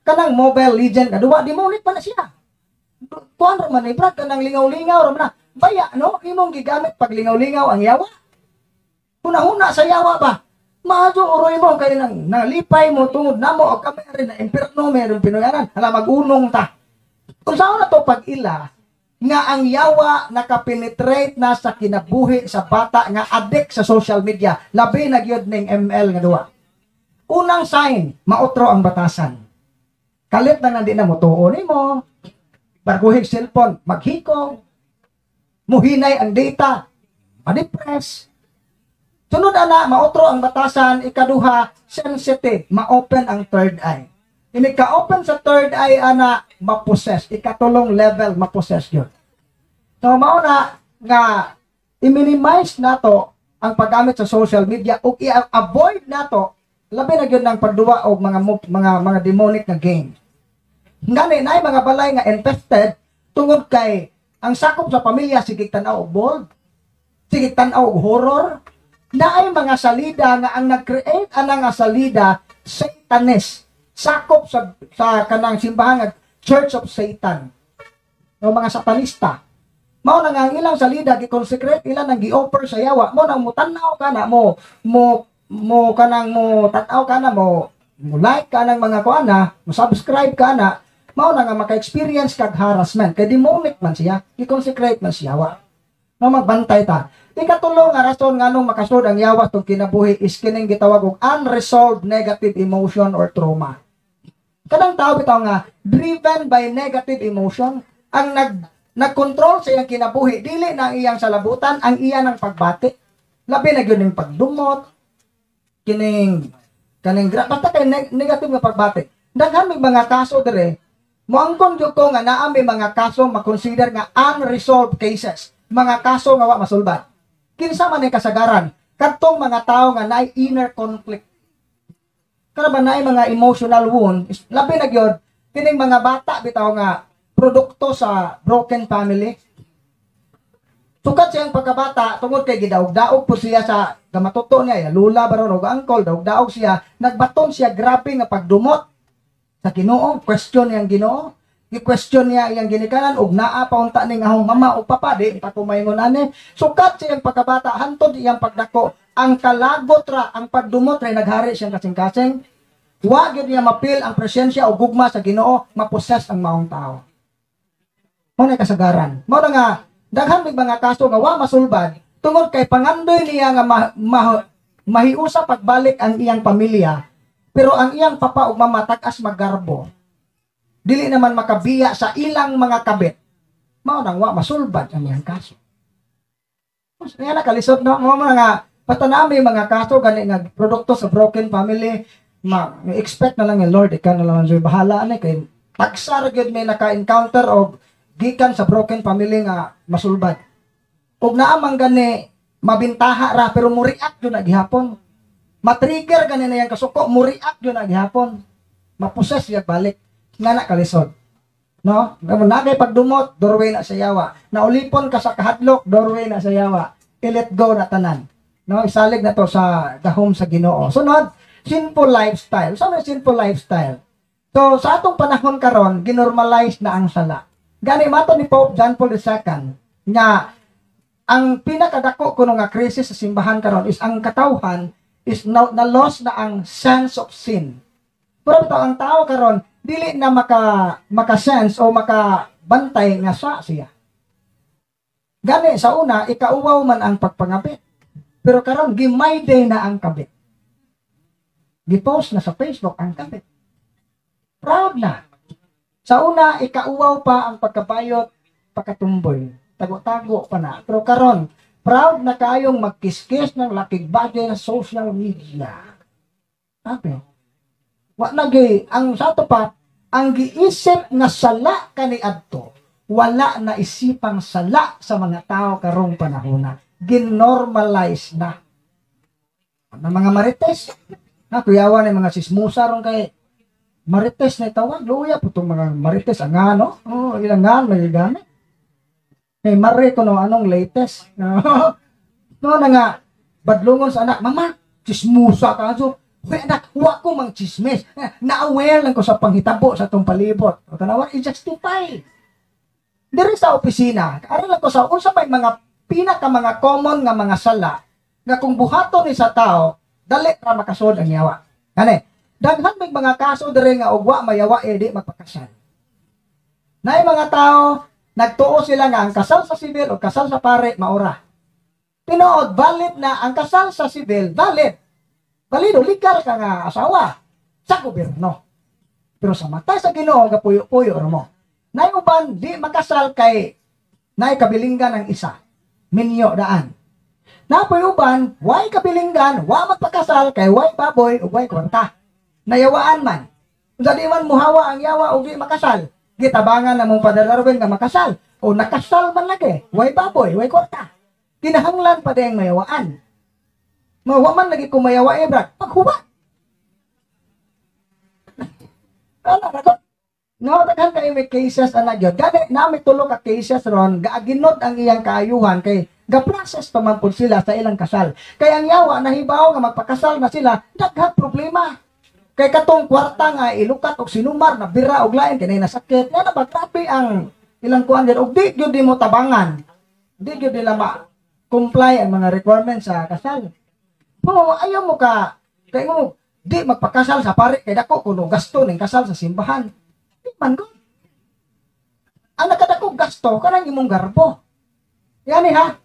Kanang Mobile Legend kaduwa demonit pa na siya. Kuan ra man ni brad kanang lingaw-lingaw ra man na. Baya no imong gigamit pag lingaw-lingaw ang yawa. Huna-huna sa yawa ba? Maadyo uroy mo kay nang nalipay mo tungod namo og kami rin na impierno meron Pinoyanan. Hala magunong ta. Kung saan na to pag-ila, nga ang yawa nakapenetrate na sa kinabuhi sa bata nga addict sa social media, labi na gyud ning ML nga duwa. Unang sign, mautro ang batasan. Kalit na nandi na mo tuon mo, barguhig cellphone, maghikaw, muhinay ang data, ma-depress. Sunod ana, mautro ang batasan, ikaduha, sensitive, ma-open ang third eye. Ini ka-open sa third eye, ana, ma-possess. Ikatulong level, ma-possess yun. So, mauna nga, i-minimize na to ang paggamit sa social media o i-avoid na to, labi na yun ng pagduwa o mga demonic na game. Ngani, na mga balay nga infested, tungod kay, ang sakop sa pamilya, sigig tanaw og bold, sigig tanaw og horror, na ay mga salida nga ang nag-create ana nga salida, satanist. Sakop sa kanang simbahan nga Church of Satan. No, mga satanista. Mao na nga ang ilang salida gi-consecrate ilan ang gi-offer sa yawa. Mo nang mutanaw kana mo kanang mo tanaw kana mo like kanang mga kuana, mo subscribe kana. Mao na nga maka-experience kag harassment kay demonic man siya, gi-consecrate man siya yawa. No, magbantay ta. Ikatulong nga rason nganong makasud ang yawa tong kinabuhi is kining gitawag og unresolved negative emotion or trauma. Kadang tao bitaw nga driven by negative emotion ang nagkontrol sa iyang kinabuhi, dili na ang iyang salabutan, ang iya ng pagbati. Labi na gyud ning pagdumot, kining basta kay negative nga pagbati. Daghan may mga kaso dire, moangkon gyud ko nga naa may mga kaso makonsider nga unresolved cases, mga kaso nga wa masulbad. Kinsa man ay kasagaran, kadtong mga tao nga naay inner conflict. Kana ba naay mga emotional wound, labi na gyud kining mga bata bitaw nga produkto sa broken family. Sukat siyang pagkabata tungod kay gidaog-daog po siya sa gamatuto niya, ya lula baron og uncle, daog-daog siya, nagbaton siya grabe nga pagdumot sa Ginoo, question niyang Ginoo. I-question niya iyang ginikanan og naa pa unta ning ahong mama o papa di pa kumaingon ani. Sukat siyang pagkabata hantod iyang pagdako, ang kalagot ra, ang pagdumot ra naghari siyang kasing-kasing. Wa gyud niya mapil ang presensya o gugma sa Ginoo, mapossess ang maong tao. Mao na kasagaran. Mao na nga daghan mig mga kaso nga wa masulbad tungod kay pangandoy niya nga mahiusa pagbalik ang iyang pamilya, pero ang iyang papa ug mama tag-as maggarbo. Dili naman makabiya sa ilang mga kabit. Mao nang wa masulbad ang iyang kaso. Mas nga kalisod no, mo nga patanami mga kaso gani nga produkto sa broken family, expect na lang yung Lord, ikaw na lang ang bahala ani kay tagsar gyud may naka-encounter og gikan sa broken family nga masulbad. Ug naa man gani mabintaha ra pero mo react yun na gihapon. Ma-trigger gani na yang kasuko, mo react yun na gihapon. Mapossess ya balik nga na kalisod. No? Na kay pagdumot, doorway na sa yawa. Naulipon ka sa kahadlok, doorway na sa yawa. I-let go na tanan. No, isalig na to sa gahom sa Ginoo. Sunod, sinful lifestyle. So, may sinful lifestyle. So, sa atong panahon karon, ginormalize na ang sala. Gani mato ni Pope John Paul II nga ang pinakadako kuno nga krisis sa simbahan karon is ang katawhan is na-loss na ang sense of sin. Pero ang tao karon dili na maka-sense o makabantay nga siya. Gani sa una ikauwaw man ang pagpangabit. Pero karon gimayday na ang kabit. Gipost na sa Facebook ang kabit. Proud na. Sa una, ikauwaw pa ang pagkabayot, pagkatumboy. Tago-tago pa na. Pero karon, proud na kayong magkiskis ng lakig bagay sa social media. Sabi, wa nagay, ang sato pa, ang giisip nga sala kaniadto, wala na isipang sala sa mga tao karong panahon. Ginormalize na. Ang mga marites, kuyawan ng mga sismusa ron kay marites na tawag, luya po itong mga marites, ang ano, ilang nga, may gamit. May mari ko no, anong latest. No, na nga, badlungon sa anak, mama, chismusa ka, so, anak, huwag ko mang chismis. Na-aware lang ko sa panghitabo sa itong palibot. O tanawa, i-justify. Diri sa opisina, aral lang ko sa, unsa pa mga mga common nga mga sala, nga kung buhaton ni sa tao, dali ra makasod ang yawa. Gani, daghan may mga kaso dire nga ugwa mayawa di magpakasal. Na mga tao, nagtuo sila nga ang kasal sa sibil o kasal sa pare, maura. Tinuod, valid na ang kasal sa sibil, valid. Valido, legal ka nga asawa sa gobyerno. Pero sa mata sa Ginoo, kapuyo-puyo mo. Na uban, di makasal kay na kabilinggan ng isa. Minyo daan. Na uban, way kabilinggan, wa magpakasal kay way baboy o way kwarta. Nayawaan man. Kung di man muhawa ang yawa o di makasal, gitabangan na mong Father Darwin nga makasal. O nakasal man lagi, way baboy, way kwarta. Kinahanglan pa dayang mayawaan. Mawa man lagi kumayawa brad, paghubat. Ano rakot? No, daghan kay may cases ana gyud. Gani na may tulo ka cases ron, gaaginod ang iyang kaayuhan kay ga-process pa man pud sila sa ilang kasal. Kay ang yawa nahibaw nga magpakasal na sila, daghang problema. Kay katong kwarta nga ilukat og sinumar na bira og lain kay nasakit. Nga na grabe ang ilang kuan din og di gyud mo tabangan. Di gyud nila ma-comply ang mga requirements sa kasal. Mo ayaw mo ka kay mo di magpakasal sa pare kay dako kuno gasto ning kasal sa simbahan. Di man ko. Ang nakadako gasto kanang imong garbo. Yani ha,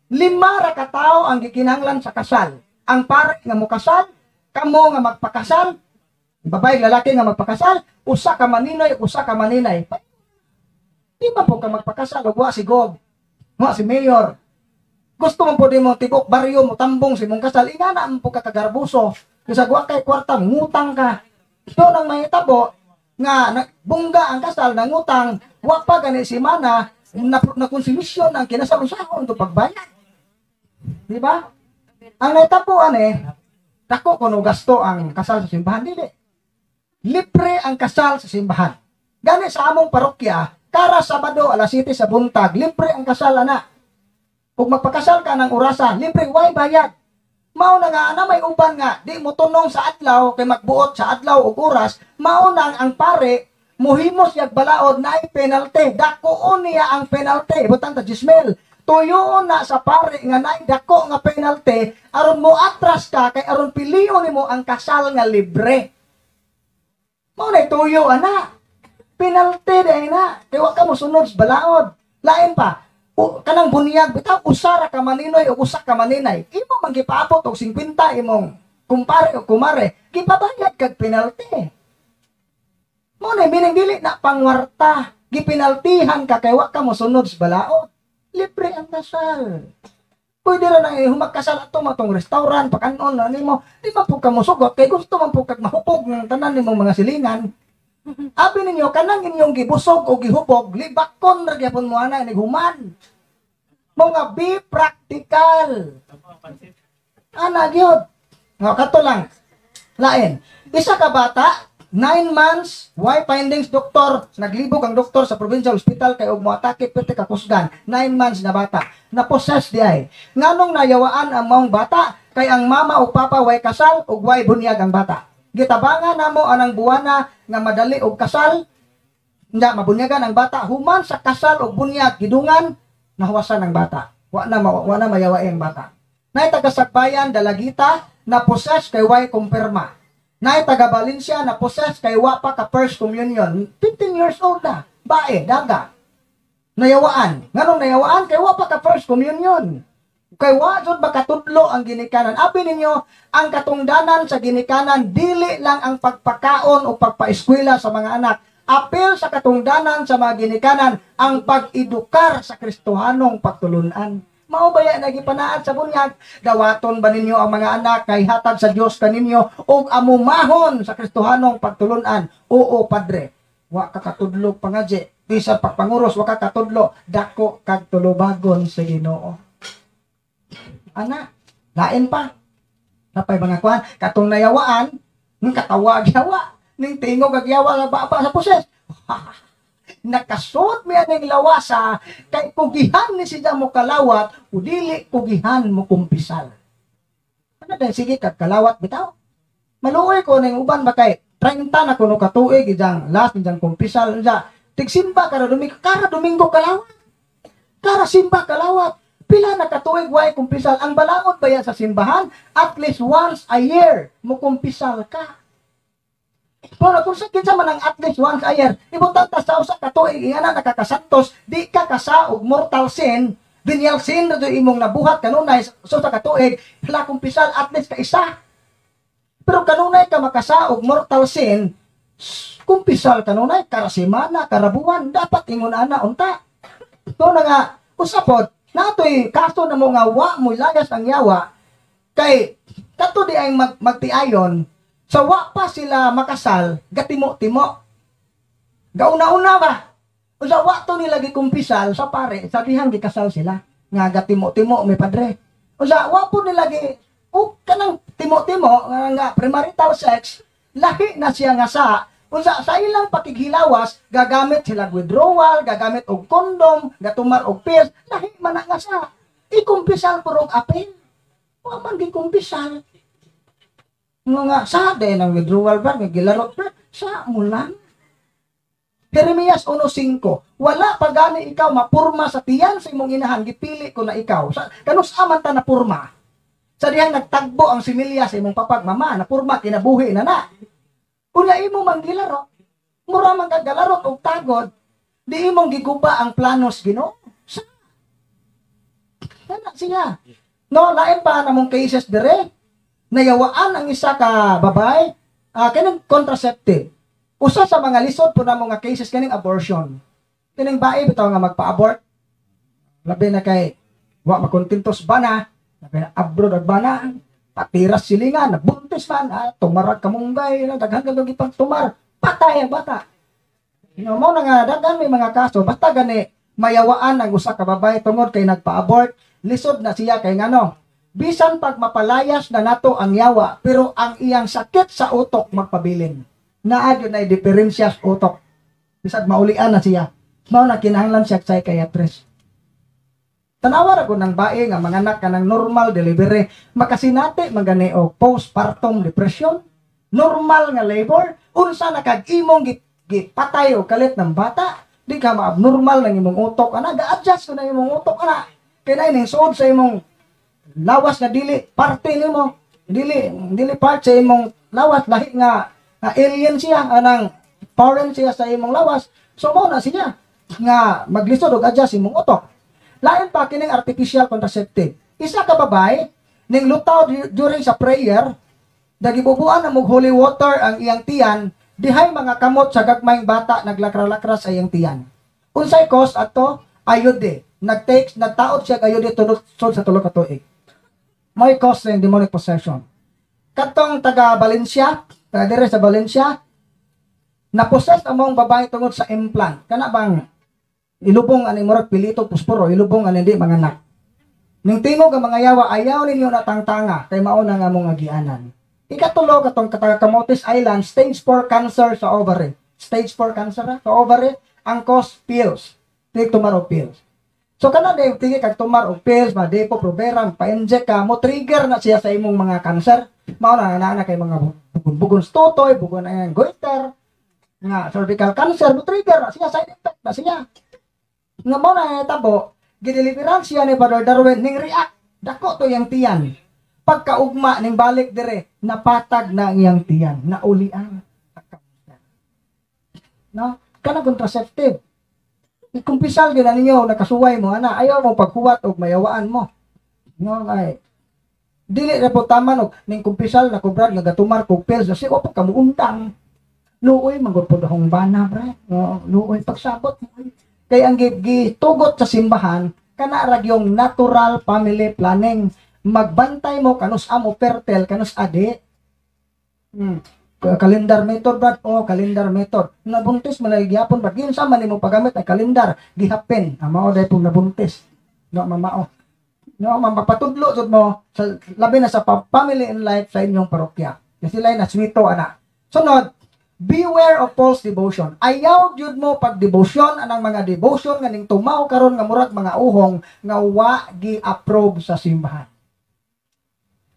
5 ra ka tawo ang gikinahanglan sa kasal. Ang pare nga mo kasal, kamo nga magpakasal, babae lalaki nga magpakasal, usa ka maninoy, usa ka maninay. Di ba po ka magpakasal og wa si Gob, wa si Mayor. Gusto mo po di mo tibok baryo mo tambong si mong kasal, ingana mo po ka kagarbuso. Kasi wa kay kwarta, ngutang ka. Ito nang mahitabo nga bungga ang kasal ng utang, wa pa gani si mana na konsumisyon ang kinasahon to pagbayad. Di ba? Ang nahitabo dako kuno gasto ang kasal sa simbahan dili. Libre ang kasal sa simbahan. Gani sa among parokya, kara Sabado alas 7 sa buntag, libre ang kasal ana. Kung magpakasal ka ng orasan, libre way bayad. Mao na nga na may uban nga di mo tunong sa adlaw kay magbuot sa adlaw og oras, mao nang ang pare muhimos yag balaod na penalty. Dako niya ang penalty. Butang ta Gismel. Tuyo na sa pare nga naay dako nga penalty aron mo atras ka kay aron pilion nimo ang kasal nga libre. Mao na tuyo ana. Penalty day na. Kay wa ka mo sunod sa balaod. Lain pa. Kanang bunyag bitaw usara ka maninoy o usa ka maninay. Imo man gipaabot og 50 imong kumpare o kumare, gipabayad kag penalty. Mo na bining dili na pangwarta, gipinaltihan ka kay wa ka mo sunod sa balaod. Libre ang kasal. Pwede ra nang humakasal ato matong restaurant pakanon na nimo, di man pud ka mo sugot kay gusto man pud kag mahupog ng tanan nimong mga silingan. Abi ninyo kanang inyong gibusog o gihubog, libakon ra gyapon mo ana ni human. Mga be practical. Ana gyud. Nga kato lang. Lain. Isa ka bata 9 months, why findings doktor, naglibog ang doktor sa provincial hospital kay og moatake perte ka kusgan. 9 months na bata, na-possess di ay. Nganong nayawaan ang maong bata kay ang mama o papa way kasal ug way bunyag ang bata. Gitabangan namo anang buwana nga madali og kasal, nya mabunyagan ang bata human sa kasal og bunyag gidungan nahawasan ang bata. Wa na mayawae ang bata. Nay taga Sakbayan Dalagita na possess kay way kumpirma. Nay taga Valencia na possess kay wa pa ka first communion. 15 years old na. Bae, daga. Nayawaan. Nganong nayawaan kay wa pa ka first communion. Kay wa jud makatudlo ang ginikanan. Abi ninyo, ang katungdanan sa ginikanan dili lang ang pagpakaon o pagpaeskwela sa mga anak. Apil sa katungdanan sa mga ginikanan ang pag-edukar sa Kristohanong pagtulunan. Mao baya nagipanaad sa bunyag, dawaton ba ninyo ang mga anak kay hatag sa Dios kaninyo og amumahon sa Kristohanong pagtulunan? Oo, Padre. Wa ka katudlo pangadje, bisan pagpanguros wa ka katudlo, dako kag tulubagon sa Ginoo. Ana, lain pa. Napay mga kuan, katong nayawaan, ng katawa yawa, ning tingog ag yawa nga baba sa poses. Nakasud mi aning lawasa kay kugihan ni siya mo kalawat o dili kugihan mo kumpisal. Ano dahil sige kag kalawat bitaw? Maluoy ko ning uban ba kay 30 na kuno ka tuig ijang last ijang kumpisal ja. Tigsimba kara Domingo kalawat. Kara simba kalawat. Pila na katuig way kumpisal ang balaod ba yan sa simbahan? At least once a year mo kumpisal ka. Pero kung sa kinsa man ang at least once a year, ibutang ta sa usa ka tuig ingana nakakasantos, di ka kasaog mortal sin, venial sin na imong nabuhat kanunay sa usa ka tuig, hala kumpisal at least ka isa. Pero kanunay ka makasaog mortal sin, kumpisal kanunay karasimana, karabuan, dapat ingon ana unta. To na nga usapod, natoy kaso na mo nga wa mo layas ang yawa kay kato di ay magtiayon. So, wa pa sila makasal, gatimo-timo. Gauna-una ba? O sa wa to nila gikumpisal sa pare, sabihan gikasal sila. Nga gatimo-timo, may padre. O sa wa po nila kanang timo-timo, nga premarital sex, lahi na siya nga o sa ilang pakighilawas, gagamit sila withdrawal, gagamit og kondom, gatumar og pills, lahi man nga sa. Ikumpisal purong apil. Wa man gikumpisal. Nga sa din ang withdrawal ba, may gilaro ba, sa mo lang. Jeremias 1:5, wala pa gani ikaw mapurma sa tiyan sa imong inahan, gipili ko na ikaw. Kanus aman ta na purma. Sa dihang nagtagbo ang similya sa imong papag mama, na purma kinabuhi na na. Kung imo man gilaro, mura man kag galarot og tagod, di imong giguba ang planos Ginoo. Sa kana siya. No, lain pa namong cases dire. Nayawaan ang isa ka babay, kanang contraceptive. Usa sa mga lisod po na mga cases kaning abortion. Kining bae bitaw nga magpa-abort. Labi na kay wa makontentos ba na, labi na abroad ag bana, patiras silingan, nabuntis man, tumarag kamunggay, daghan kag ipang tumar, patay ang bata. Mo na nga daghan may mga kaso, basta gani mayawaan ang usa ka babay tungod kay nagpa-abort, lisod na siya kay ngano. Bisan pag mapalayas na nato ang yawa, pero ang iyang sakit sa utok magpabilin. Naadyo na diferensya sa utok. Bisag maulian na siya. Mao na kinahanglan siya psychiatrist. Tanawar ako ng bae nga mga anak ka ng normal delivery. Makasinati magani o postpartum depression. Normal nga labor. Unsa na kag-imong gipatay o kalit ng bata. Di ka ma-abnormal ng imong utok. Ga-adjust ko na imong utok. Kaya na suod sa imong lawas na dili parte nimo, dili part sa imong lawas, lahi nga alien siya, anang foreign siya sa imong lawas. So mo na siya nga maglisod og adjust imong utok. Lain pa kining artificial contraceptive. Isa ka babay ning lutaw during sa prayer, dagibubuan na mog holy water ang iyang tiyan, dihay mga kamot sa gagmayng bata naglakra-lakra sa iyang tiyan. Unsay cause ato? Ayude. Nagtaod siya ayude tunod sa tulo ka tuig. May cause ng demonic possession. Katong taga Valencia, taga dire sa Valencia, na-possess among babae tungod sa implant. Kana bang ilubong ani murag pilito pusporo, ilubong ani di mga anak. Ning tingog ang mga yawa, ayaw ninyo natangtanga kay mao na nga mong agianan. Ikatulo katong taga Camotes Island, stage 4 cancer sa ovary. Stage 4 cancer sa ovary, ang cause pills. Take tomorrow pills. So kana day tigi kag tumar og pills, madepo proberam, pa-inject ka mo trigger na siya sa imong mga cancer. Mao na kay mga bugon stotoy, bugon ang goiter, nga cervical cancer, mo trigger na siya, side effect na siya. Nga mo na tabo, gideliveran siya ni Father Darwin ning react. Dako to yang tiyan. Pagkaugma ning balik dire, napatag na ang iyang tiyan, naulian. No, kana contraceptive. Ikumpisal gina ninyo nakasuway mo ana, ayaw mo pagkuwat og mayawaan mo. No, ay dili ra po tama og ning kumpisal na kubrad nga gatumar kog pills kasi wa pa kamuundang. Luoy manggod pod hong bana bre. No, luoy pagsabot mo. Kay ang gitugot sa simbahan kana ra yung natural family planning. Magbantay mo kanus amo fertile kanus adi. Kalendar method brad, kalendar method. Nabuntis man gyapon brad, ginsa man nimo paggamit ang kalendar, gihapin. Mao day pug nabuntis. No mamao. No mapatudlo jud mo sa labi na sa family and life sa inyong parokya. Kasi lay na swito ana. Sunod, beware of false devotion. Ayaw jud mo pag devotion anang mga devotion nga ning tumaw karon nga murag mga uhong nga wa gi-approve sa simbahan.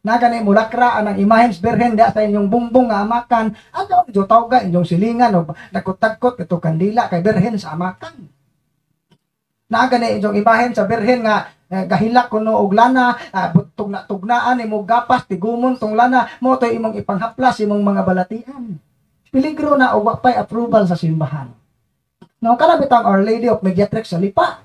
Na gani mulakra anang imahens berhen da sa inyong bumbong nga amakan, ano jo tawga inyong silingan o dakot-dakot ito kandila kay berhen sa amakan. Na gani inyong imahen sa berhen nga gahilak kuno og lana, tugna-tugnaan imo gapas tigumon tong lana, mo to imong ipanghaplas imong mga balatian. Peligro na o pay approval sa simbahan. No, kana bitang Our Lady of Mediatrix sa lipa.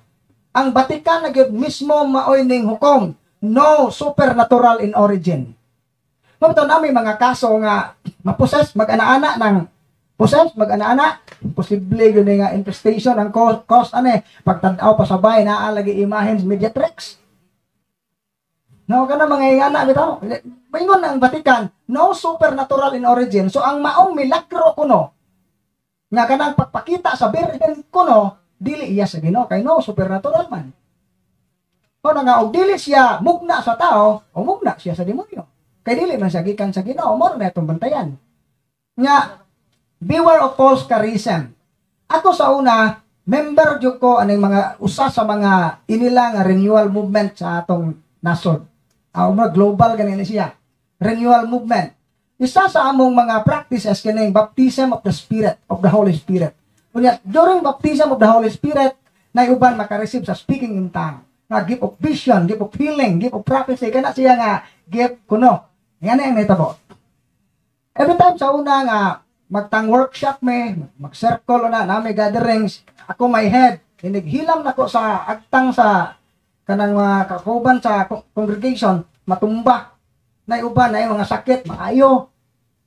Ang Vatican na gyud mismo maoy ning hukom, no supernatural in origin. Mabitaw na may mga kaso nga maposes mag-ana-ana ng poses mag-ana-ana, posible yun nga infestation ang cause pagtanaw pa sabay naa lagi imahen Mediatrix. No, kana mga ingana bitaw. Maingon ang Vatican, no supernatural in origin. So ang maong milagro kuno nga kanang pagpakita sa Birhen kuno dili iya sa Ginoo kay no supernatural man. O nga og dili siya mugna sa tao, o mugna siya sa demonyo. Kay dili man siya gikan sa Ginoo, mo na itong bantayan. Nga beware of false charism. Ako sa una, member jud ko aning mga usa sa mga inila nga renewal movement sa atong nasod. Mga global ganin siya. Renewal movement. Isa sa among mga practices kining baptism of the Spirit, of the Holy Spirit. Unya, during baptism of the Holy Spirit, na uban makareceive sa speaking in tongue. Nga gift of vision, gift of healing, gift of prophecy, kana siya nga gift kuno. Yan ang nitabo. Every time sa una nga magtang workshop mag-circle na may gatherings, ako may head, hinighilam nako sa agtang sa kanang mga kakuban sa congregation, matumba. Na uban na mga sakit, maayo.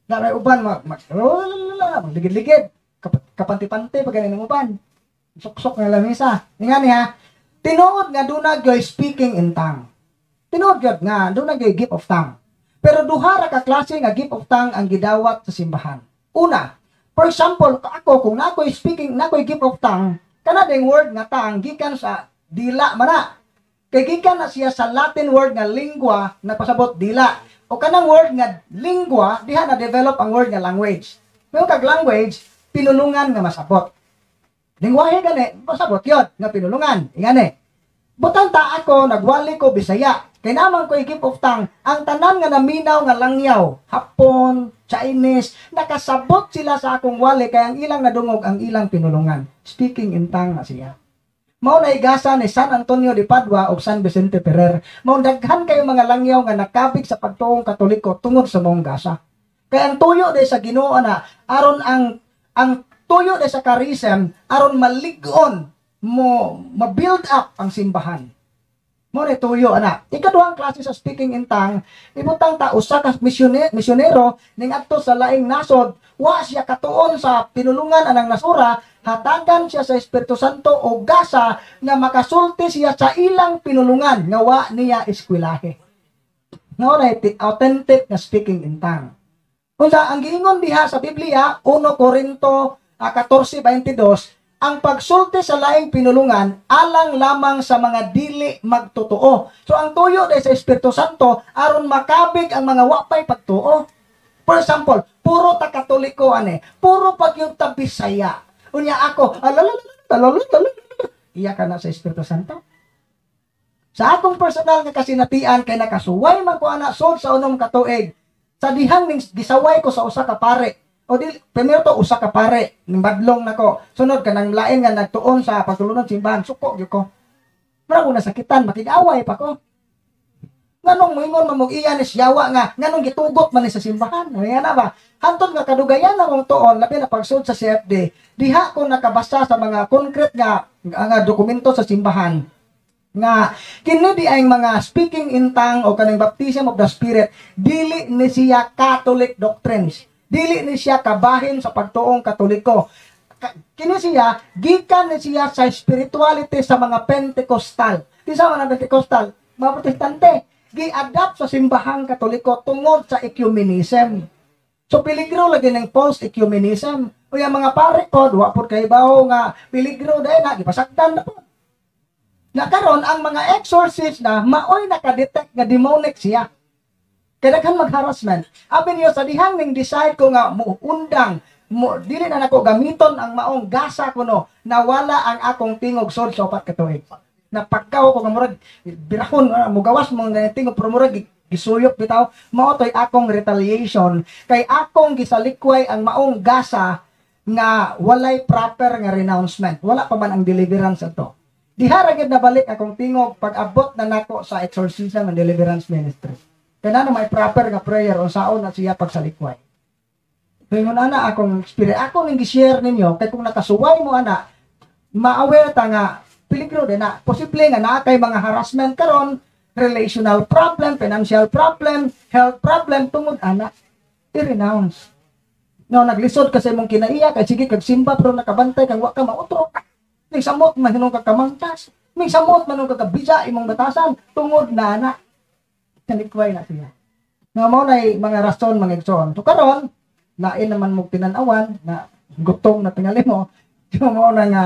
Na uban magligid-ligid, kapanti-panti pag ganun ng uban. Sok-sok nga lamisa. Nga niya, tinuod nga doon na speaking in tongue. Tinuod nga doon na gift of tongue. Pero duha ra ka klase nga gift of tongue ang gidawat sa simbahan. Una, for example, ako kung nakoy gift of tongue, kana ding word nga tongue gikan sa dila mana. Kay gikan na siya sa Latin word nga lingua na pasabot dila. O kanang word nga lingua, diha na develop ang word nga language. May kag language, pinulungan nga masabot. Lingwahe gani, masabot yun, nga pinulungan. Ingani. Butang ta ako, nagwali ko Bisaya. Kay naman ko gift of tongue, ang tanan nga naminaw nga langyaw, Hapon, Chinese, nakasabot sila sa akong wali, kaya ang ilang nadungog ang ilang pinulungan. Speaking in tongue na siya. Mao na igasa ni San Antonio de Padua o San Vicente Ferrer. Mao daghan kayo mga langyaw nga nakabig sa pagtuong Katoliko tungod sa mong gasa. Kaya ang tuyo de sa Ginoo na aron ang tuyo de sa charism aron malig-on mo ma-build up ang simbahan. Mo na tuyo ana. Ikaduhang klase sa speaking in tongue, ibutang ta usa ka misyonero ning adto sa laing nasod, wa siya katuon sa pinulungan anang nasura, hatagan siya sa Espiritu Santo o gasa nga makasulti siya sa ilang pinulungan nga wa niya eskwelahe. No, authentic na speaking in tongue. Kung ang giingon diha sa Biblia, 1 Corinto 14:22, ang pagsulti sa laing pinulungan alang lamang sa mga dili magtotoo. So ang tuyo dahil sa Espiritu Santo aron makabig ang mga wapay pagtuo. For example, puro ta Katoliko puro pagyud ta Bisaya. Unya ako, iya ka na sa Espiritu Santo. Sa akong personal nga kasinatian kay nakasuway man ko ana sod sa unom ka tuig. Sa dihang ning gisaway ko sa usa ka pare. O di primero to usa ka pare, ning badlong nako. Sunod kanang lain nga nagtuon sa pagtulungan simbahan, suko gyud ko. Mara ko nasakitan, makig-away pa ko. Nganong moingon mamog iya ni siyawa nga nganong gitugot man ni sa simbahan. Nga na ba? Hantod nga kadugayan akong tuon labi na pagsud sa CFD. Diha ko nakabasa sa mga concrete nga dokumento sa simbahan nga kini di ay mga speaking in tongue o kaning baptism of the Spirit dili ni siya Catholic doctrines. Dili ni siya kabahin sa pagtuong Katoliko. Kini siya gikan ni siya sa spirituality sa mga Pentecostal. Kisa mga Pentecostal, mga Protestante, gi-adapt sa simbahang Katoliko tungod sa ecumenism. So peligro lagi ng false ecumenism. O yung mga pare ko, duwa po kay bao nga peligro dahil na gipasaktan na po. Nakaroon ang mga exorcist na maoy nakadetect nga demonic siya. Kaya kan mag-harassment. Abi niyo sa dihang ning decide ko nga muundang dili na nako gamiton ang maong gasa kuno nawala ang akong tingog sod sa upat ka tuig. Napagkaw ko nga murag birahon mugawas mo nga tingog pero murag gisuyop bitaw mao toy akong retaliation kay akong gisalikway ang maong gasa nga walay proper nga renouncement. Wala pa man ang deliverance ato. Diha ra gid nabalik akong tingog pag abot na nako sa exorcism and deliverance ministry. Kaya na may proper nga prayer o saon na siya pagsalikway. Ingon ana akong spirit, ako ning gi-share ninyo kay kung nakasuway mo ana, ma-aware ta nga peligro din na posible nga naa kay mga harassment karon, relational problem, financial problem, health problem tungod ana i-renounce. No, naglisod kasi mong kinaiya kay sige kag simba pero nakabantay kag wa ka mautro. Ning samot man hinung ka kamangtas, ning samot man ka kabisa imong batasan tungod na ana. Kanikway na siya. Nga mo na mga rason mga igsoon. So karon lain naman mo tinan-awan na gutom na tingali mo. So mo na nga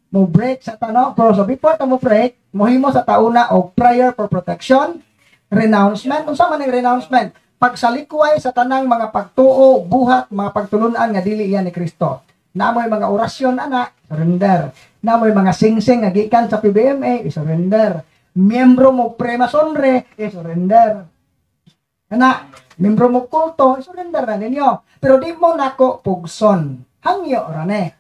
mo break sa tano, pero so before ta mo break, mohimo sa tauna og prayer for protection, renouncement. Unsa man ang renouncement? Pagsalikway sa tanang mga pagtuo, buhat, mga pagtulunan nga dili iyan ni Kristo. Namoy mga orasyon ana, surrender. Namoy mga singsing nga gikan sa PBMA, i-surrender. Miyembro mo premasonre, i-surrender. Ana, miyembro mo kulto, i-surrender na ninyo. Pero di mo nako pugson. Hangyo rane.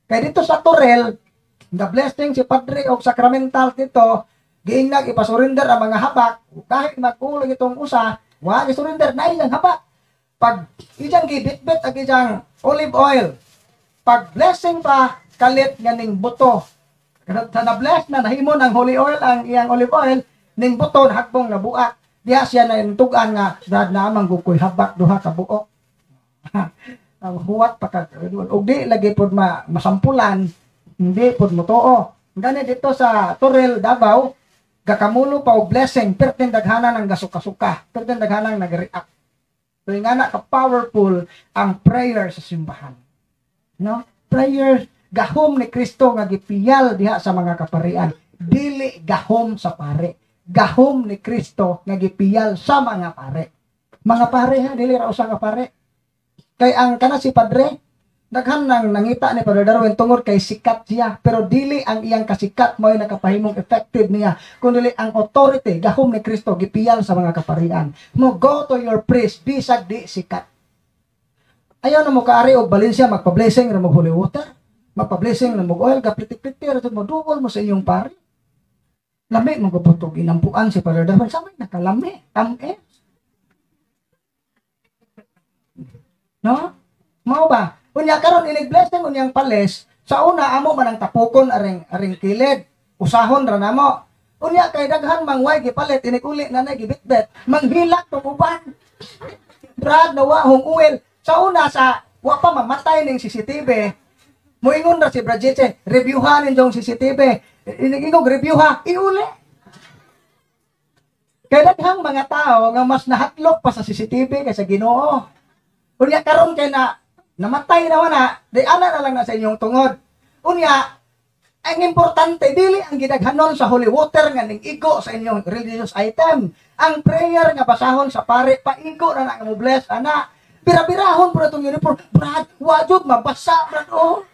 Kaya dito sa Torel, the blessing si Padre o sacramental dito, giingnag ipasurrender ang mga habak, kahit magkulang itong usa, wa isurrender na ilang habak. Pag ijang gibit-bit ag ijang olive oil, pag blessing pa kalit nga ning buto. Sa na-bless na nahimo ng holy oil ang iyang olive oil, ning buto hagbong nabuak. Diha siya na intugan nga dad na amang gukoy habak duha ka buok. Ang huwat pa ka ug di lagi pud masampulan, hindi pud mo too. Gani dito sa Torel Davao, gakamulo pa og blessing perten daghanan ng gasuka-suka, perten daghanan nag-react. So nga na ka powerful ang prayer sa simbahan. No? Prayer gahom ni Kristo nga gipiyal diha sa mga kaparian. Dili gahom sa pare. Gahom ni Kristo nga gipiyal sa mga pare. Mga pare ha, dili ra usa ka pare. Kay ang kana si Padre, daghan nang nangita ni Padre Darwin tungod kay sikat siya, pero dili ang iyang kasikat mo'y nakapahimong effective niya, kundi ang authority gahom ni Kristo gipiyal sa mga kaparian. Mo go to your priest, bisag di sikat. Ayaw na mo kaari og Valencia magpa-blessing ra mo holy water, magpa-blessing ra mo oil, gaplitik-plitik ra mo dugol mo sa iyong pare. Lami mo gabutog inampuan si Padre Darwin, samay nakalami, tame. No? Mao ba? Unya karon inig blessing unyang pales, sa una amo man ang tapukon aring kilid, usahon ra namo. Unya kay daghan mangway gipalit inig uli na gibitbit, manghilak to uban. Brad nawa hong uwel. Sa una sa wa pa mamatay ning CCTV. Moingon ra si Bradjete, reviewhan ninjong CCTV. Inig ingog review ha, iuli. Kay daghang mga tao nga mas nahatlok pa sa CCTV kaysa Ginoo. Unya karon kay namatay na wana, di ana na lang na sa inyong tungod. Unya, ang importante, dili ang gidaghanon sa holy water nga ning igo sa inyong religious item. Ang prayer nga basahon sa pare, paigo na nga mo bless, ana. Bira-birahon po na itong uniform. Brad, wajog, mabasa, Brad, oh.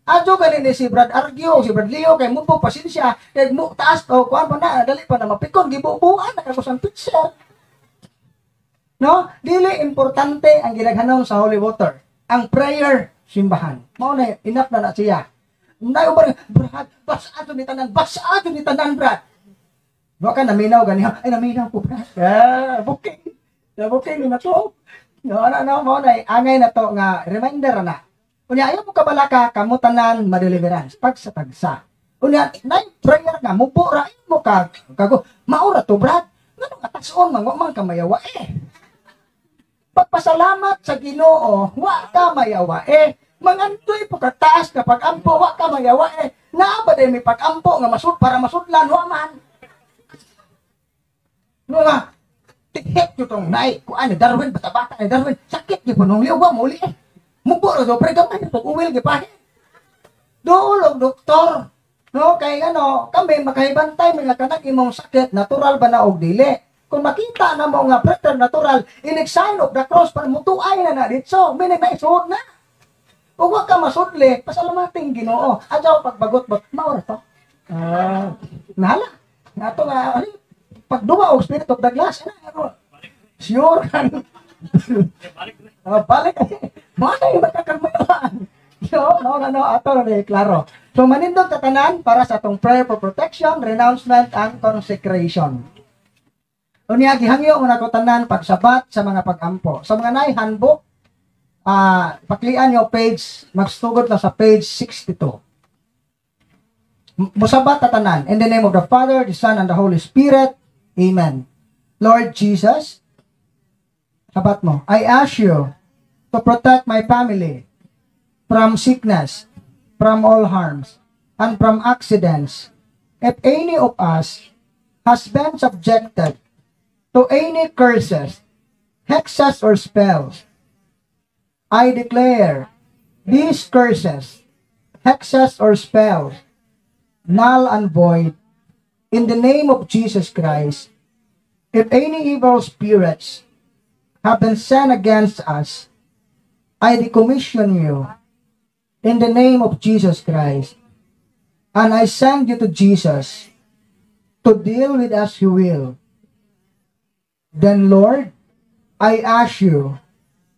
Adyo ganin ni si Brad Argyo, si Brad Leo, kay mo po pasensya, kay mo taas, o kuhan pa na, dali pa na mapikon, gibubuan, nakakosang picture. No? Dili importante ang ginaghanon sa holy water. Ang prayer, simbahan. Mao na, enough na siya. Nayo ba, Brad, basa ni tanan, Brad. Baka naminaw ganihan, ay naminaw ko, Brad. Booking. Booking na to. No, mao na, angay na to nga, reminder na. Unya, ayaw mo kabalaka, kamutanan, madeliverance. Pag sa tagsa. Unya, na prayer nga, mupura, ayaw mo kago, maura to, Brad. Ganong atason, man kamayawa pagpasalamat sa Ginoo, wa ka mayawa mangantoy pagkataas na pag-ampo, wa ka mayawa naaba day may pag-ampo nga masud para masudlan wa man. No nga, tighit yung nai, kuan ni Darwin, bata-bata ni Darwin, sakit yung punong liw, wa muli mubo ro do, pero gamay pag-uwil gipahin. Dulog, doktor. No, kay ano, kami makahibantay, may nakanak imong sakit, natural ba na og dili? Kung makita na mo nga preternatural, in-sign of the cross, para mutuay na dito, may naisuod na. O wag ka masudli, pasalamating Ginoo. Adyaw pagbagot-bot, maura to. Nahala. Nato nga, pagduwa o spirit of the glass, sure kan. Balik. Mga yung magkakarmayawaan. No, ato na klaro. So, manindog tatanan para sa atong prayer for protection, renouncement, and consecration. Unya gihangyo una ko tanan pagsabat sa mga pagampo. Sa mga nay handbook, paklian yung page, magstugod na sa page 62. Musabat ta tanan. In the name of the Father, the Son, and the Holy Spirit. Amen. Lord Jesus, sabat mo, I ask you to protect my family from sickness, from all harms, and from accidents. If any of us has been subjected to any curses, hexes, or spells, I declare these curses, hexes, or spells, null and void, in the name of Jesus Christ. If any evil spirits have been sent against us, I decommission you in the name of Jesus Christ, and I send you to Jesus to deal with as you will. Then, Lord, I ask you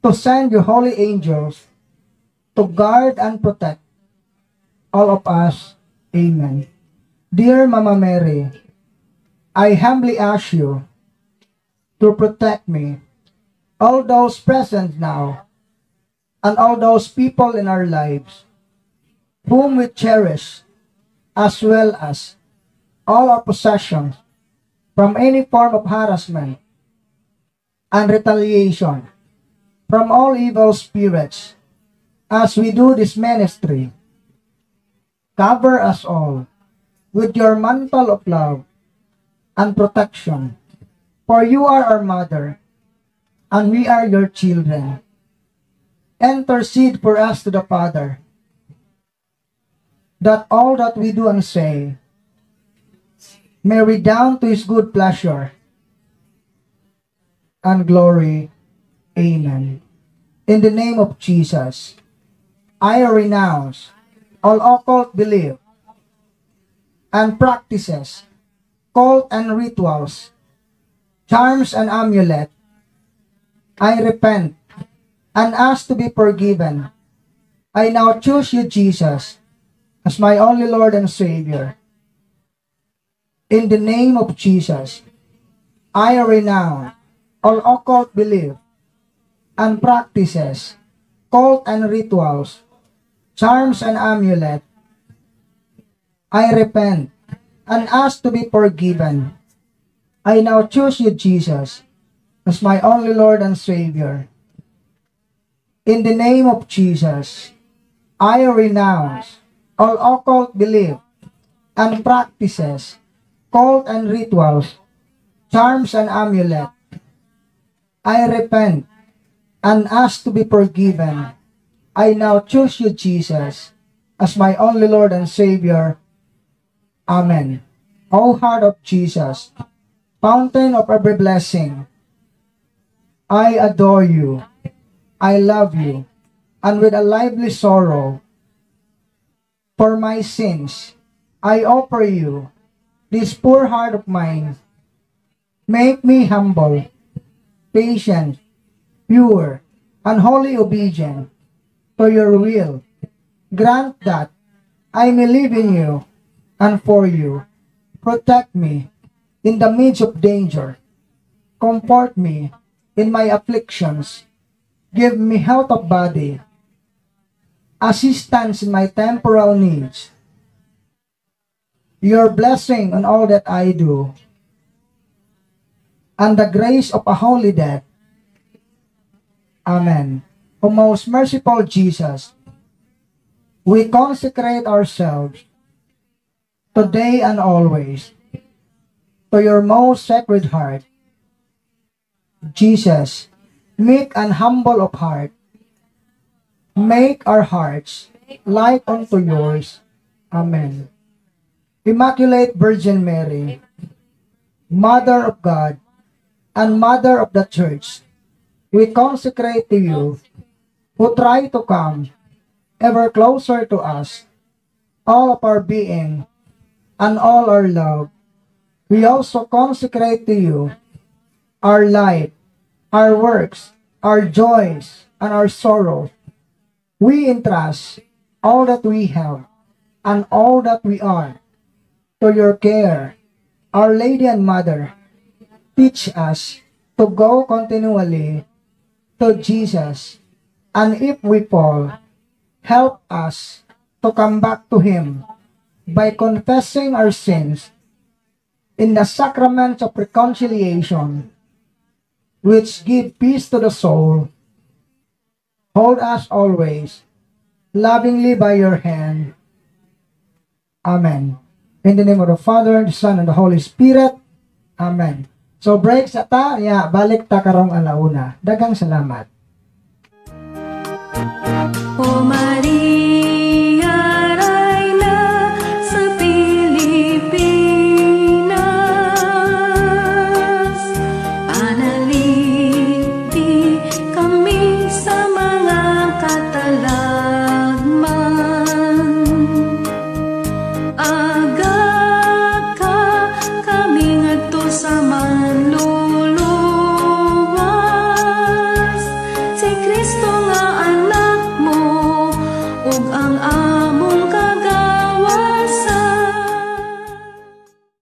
to send your holy angels to guard and protect all of us. Amen. Dear Mama Mary, I humbly ask you to protect me, all those present now, and all those people in our lives whom we cherish, as well as all our possessions, from any form of harassment and retaliation from all evil spirits. As we do this ministry, cover us all with your mantle of love and protection, for you are our mother, and we are your children. Intercede for us to the Father, that all that we do and say may redound to his good pleasure and glory. Amen. In the name of Jesus, I renounce all occult belief and practices, cult and rituals, charms and amulet. I repent and ask to be forgiven. I now choose you, Jesus, as my only Lord and Savior. In the name of Jesus, I renounce all occult belief and practices, cult and rituals, charms and amulet. I repent and ask to be forgiven. I now choose you, Jesus, as my only Lord and Savior. In the name of Jesus, I renounce all occult belief and practices, cult and rituals, charms and amulet. I repent and ask to be forgiven. I now choose you, Jesus, as my only Lord and Savior. Amen. O heart of Jesus, fountain of every blessing, I adore you, I love you, and with a lively sorrow for my sins, I offer you this poor heart of mine. Make me humble, patient, pure, and wholly obedient to your will. Grant that I may live in you and for you. Protect me in the midst of danger. Comfort me in my afflictions. Give me health of body, assistance in my temporal needs, your blessing on all that I do, and the grace of a holy death. Amen. O most merciful Jesus, we consecrate ourselves today and always to your most sacred heart. Jesus, meek and humble of heart, make our hearts like unto yours. Amen. Immaculate Virgin Mary, Mother of God and Mother of the Church, we consecrate to you, who try to come ever closer to us, all of our being and all our love. We also consecrate to you our life, our works, our joys, and our sorrows. We entrust all that we have and all that we are to your care, Our Lady and Mother. teach us to go continually to Jesus. And if we fall, help us to come back to Him by confessing our sins in the sacrament of reconciliation, which give peace to the soul. Hold us always, lovingly by your hand. Amen. In the name of the Father, the Son, and the Holy Spirit. Amen. So break sa ta, balik ta karong alauna. Dagang salamat. Oh my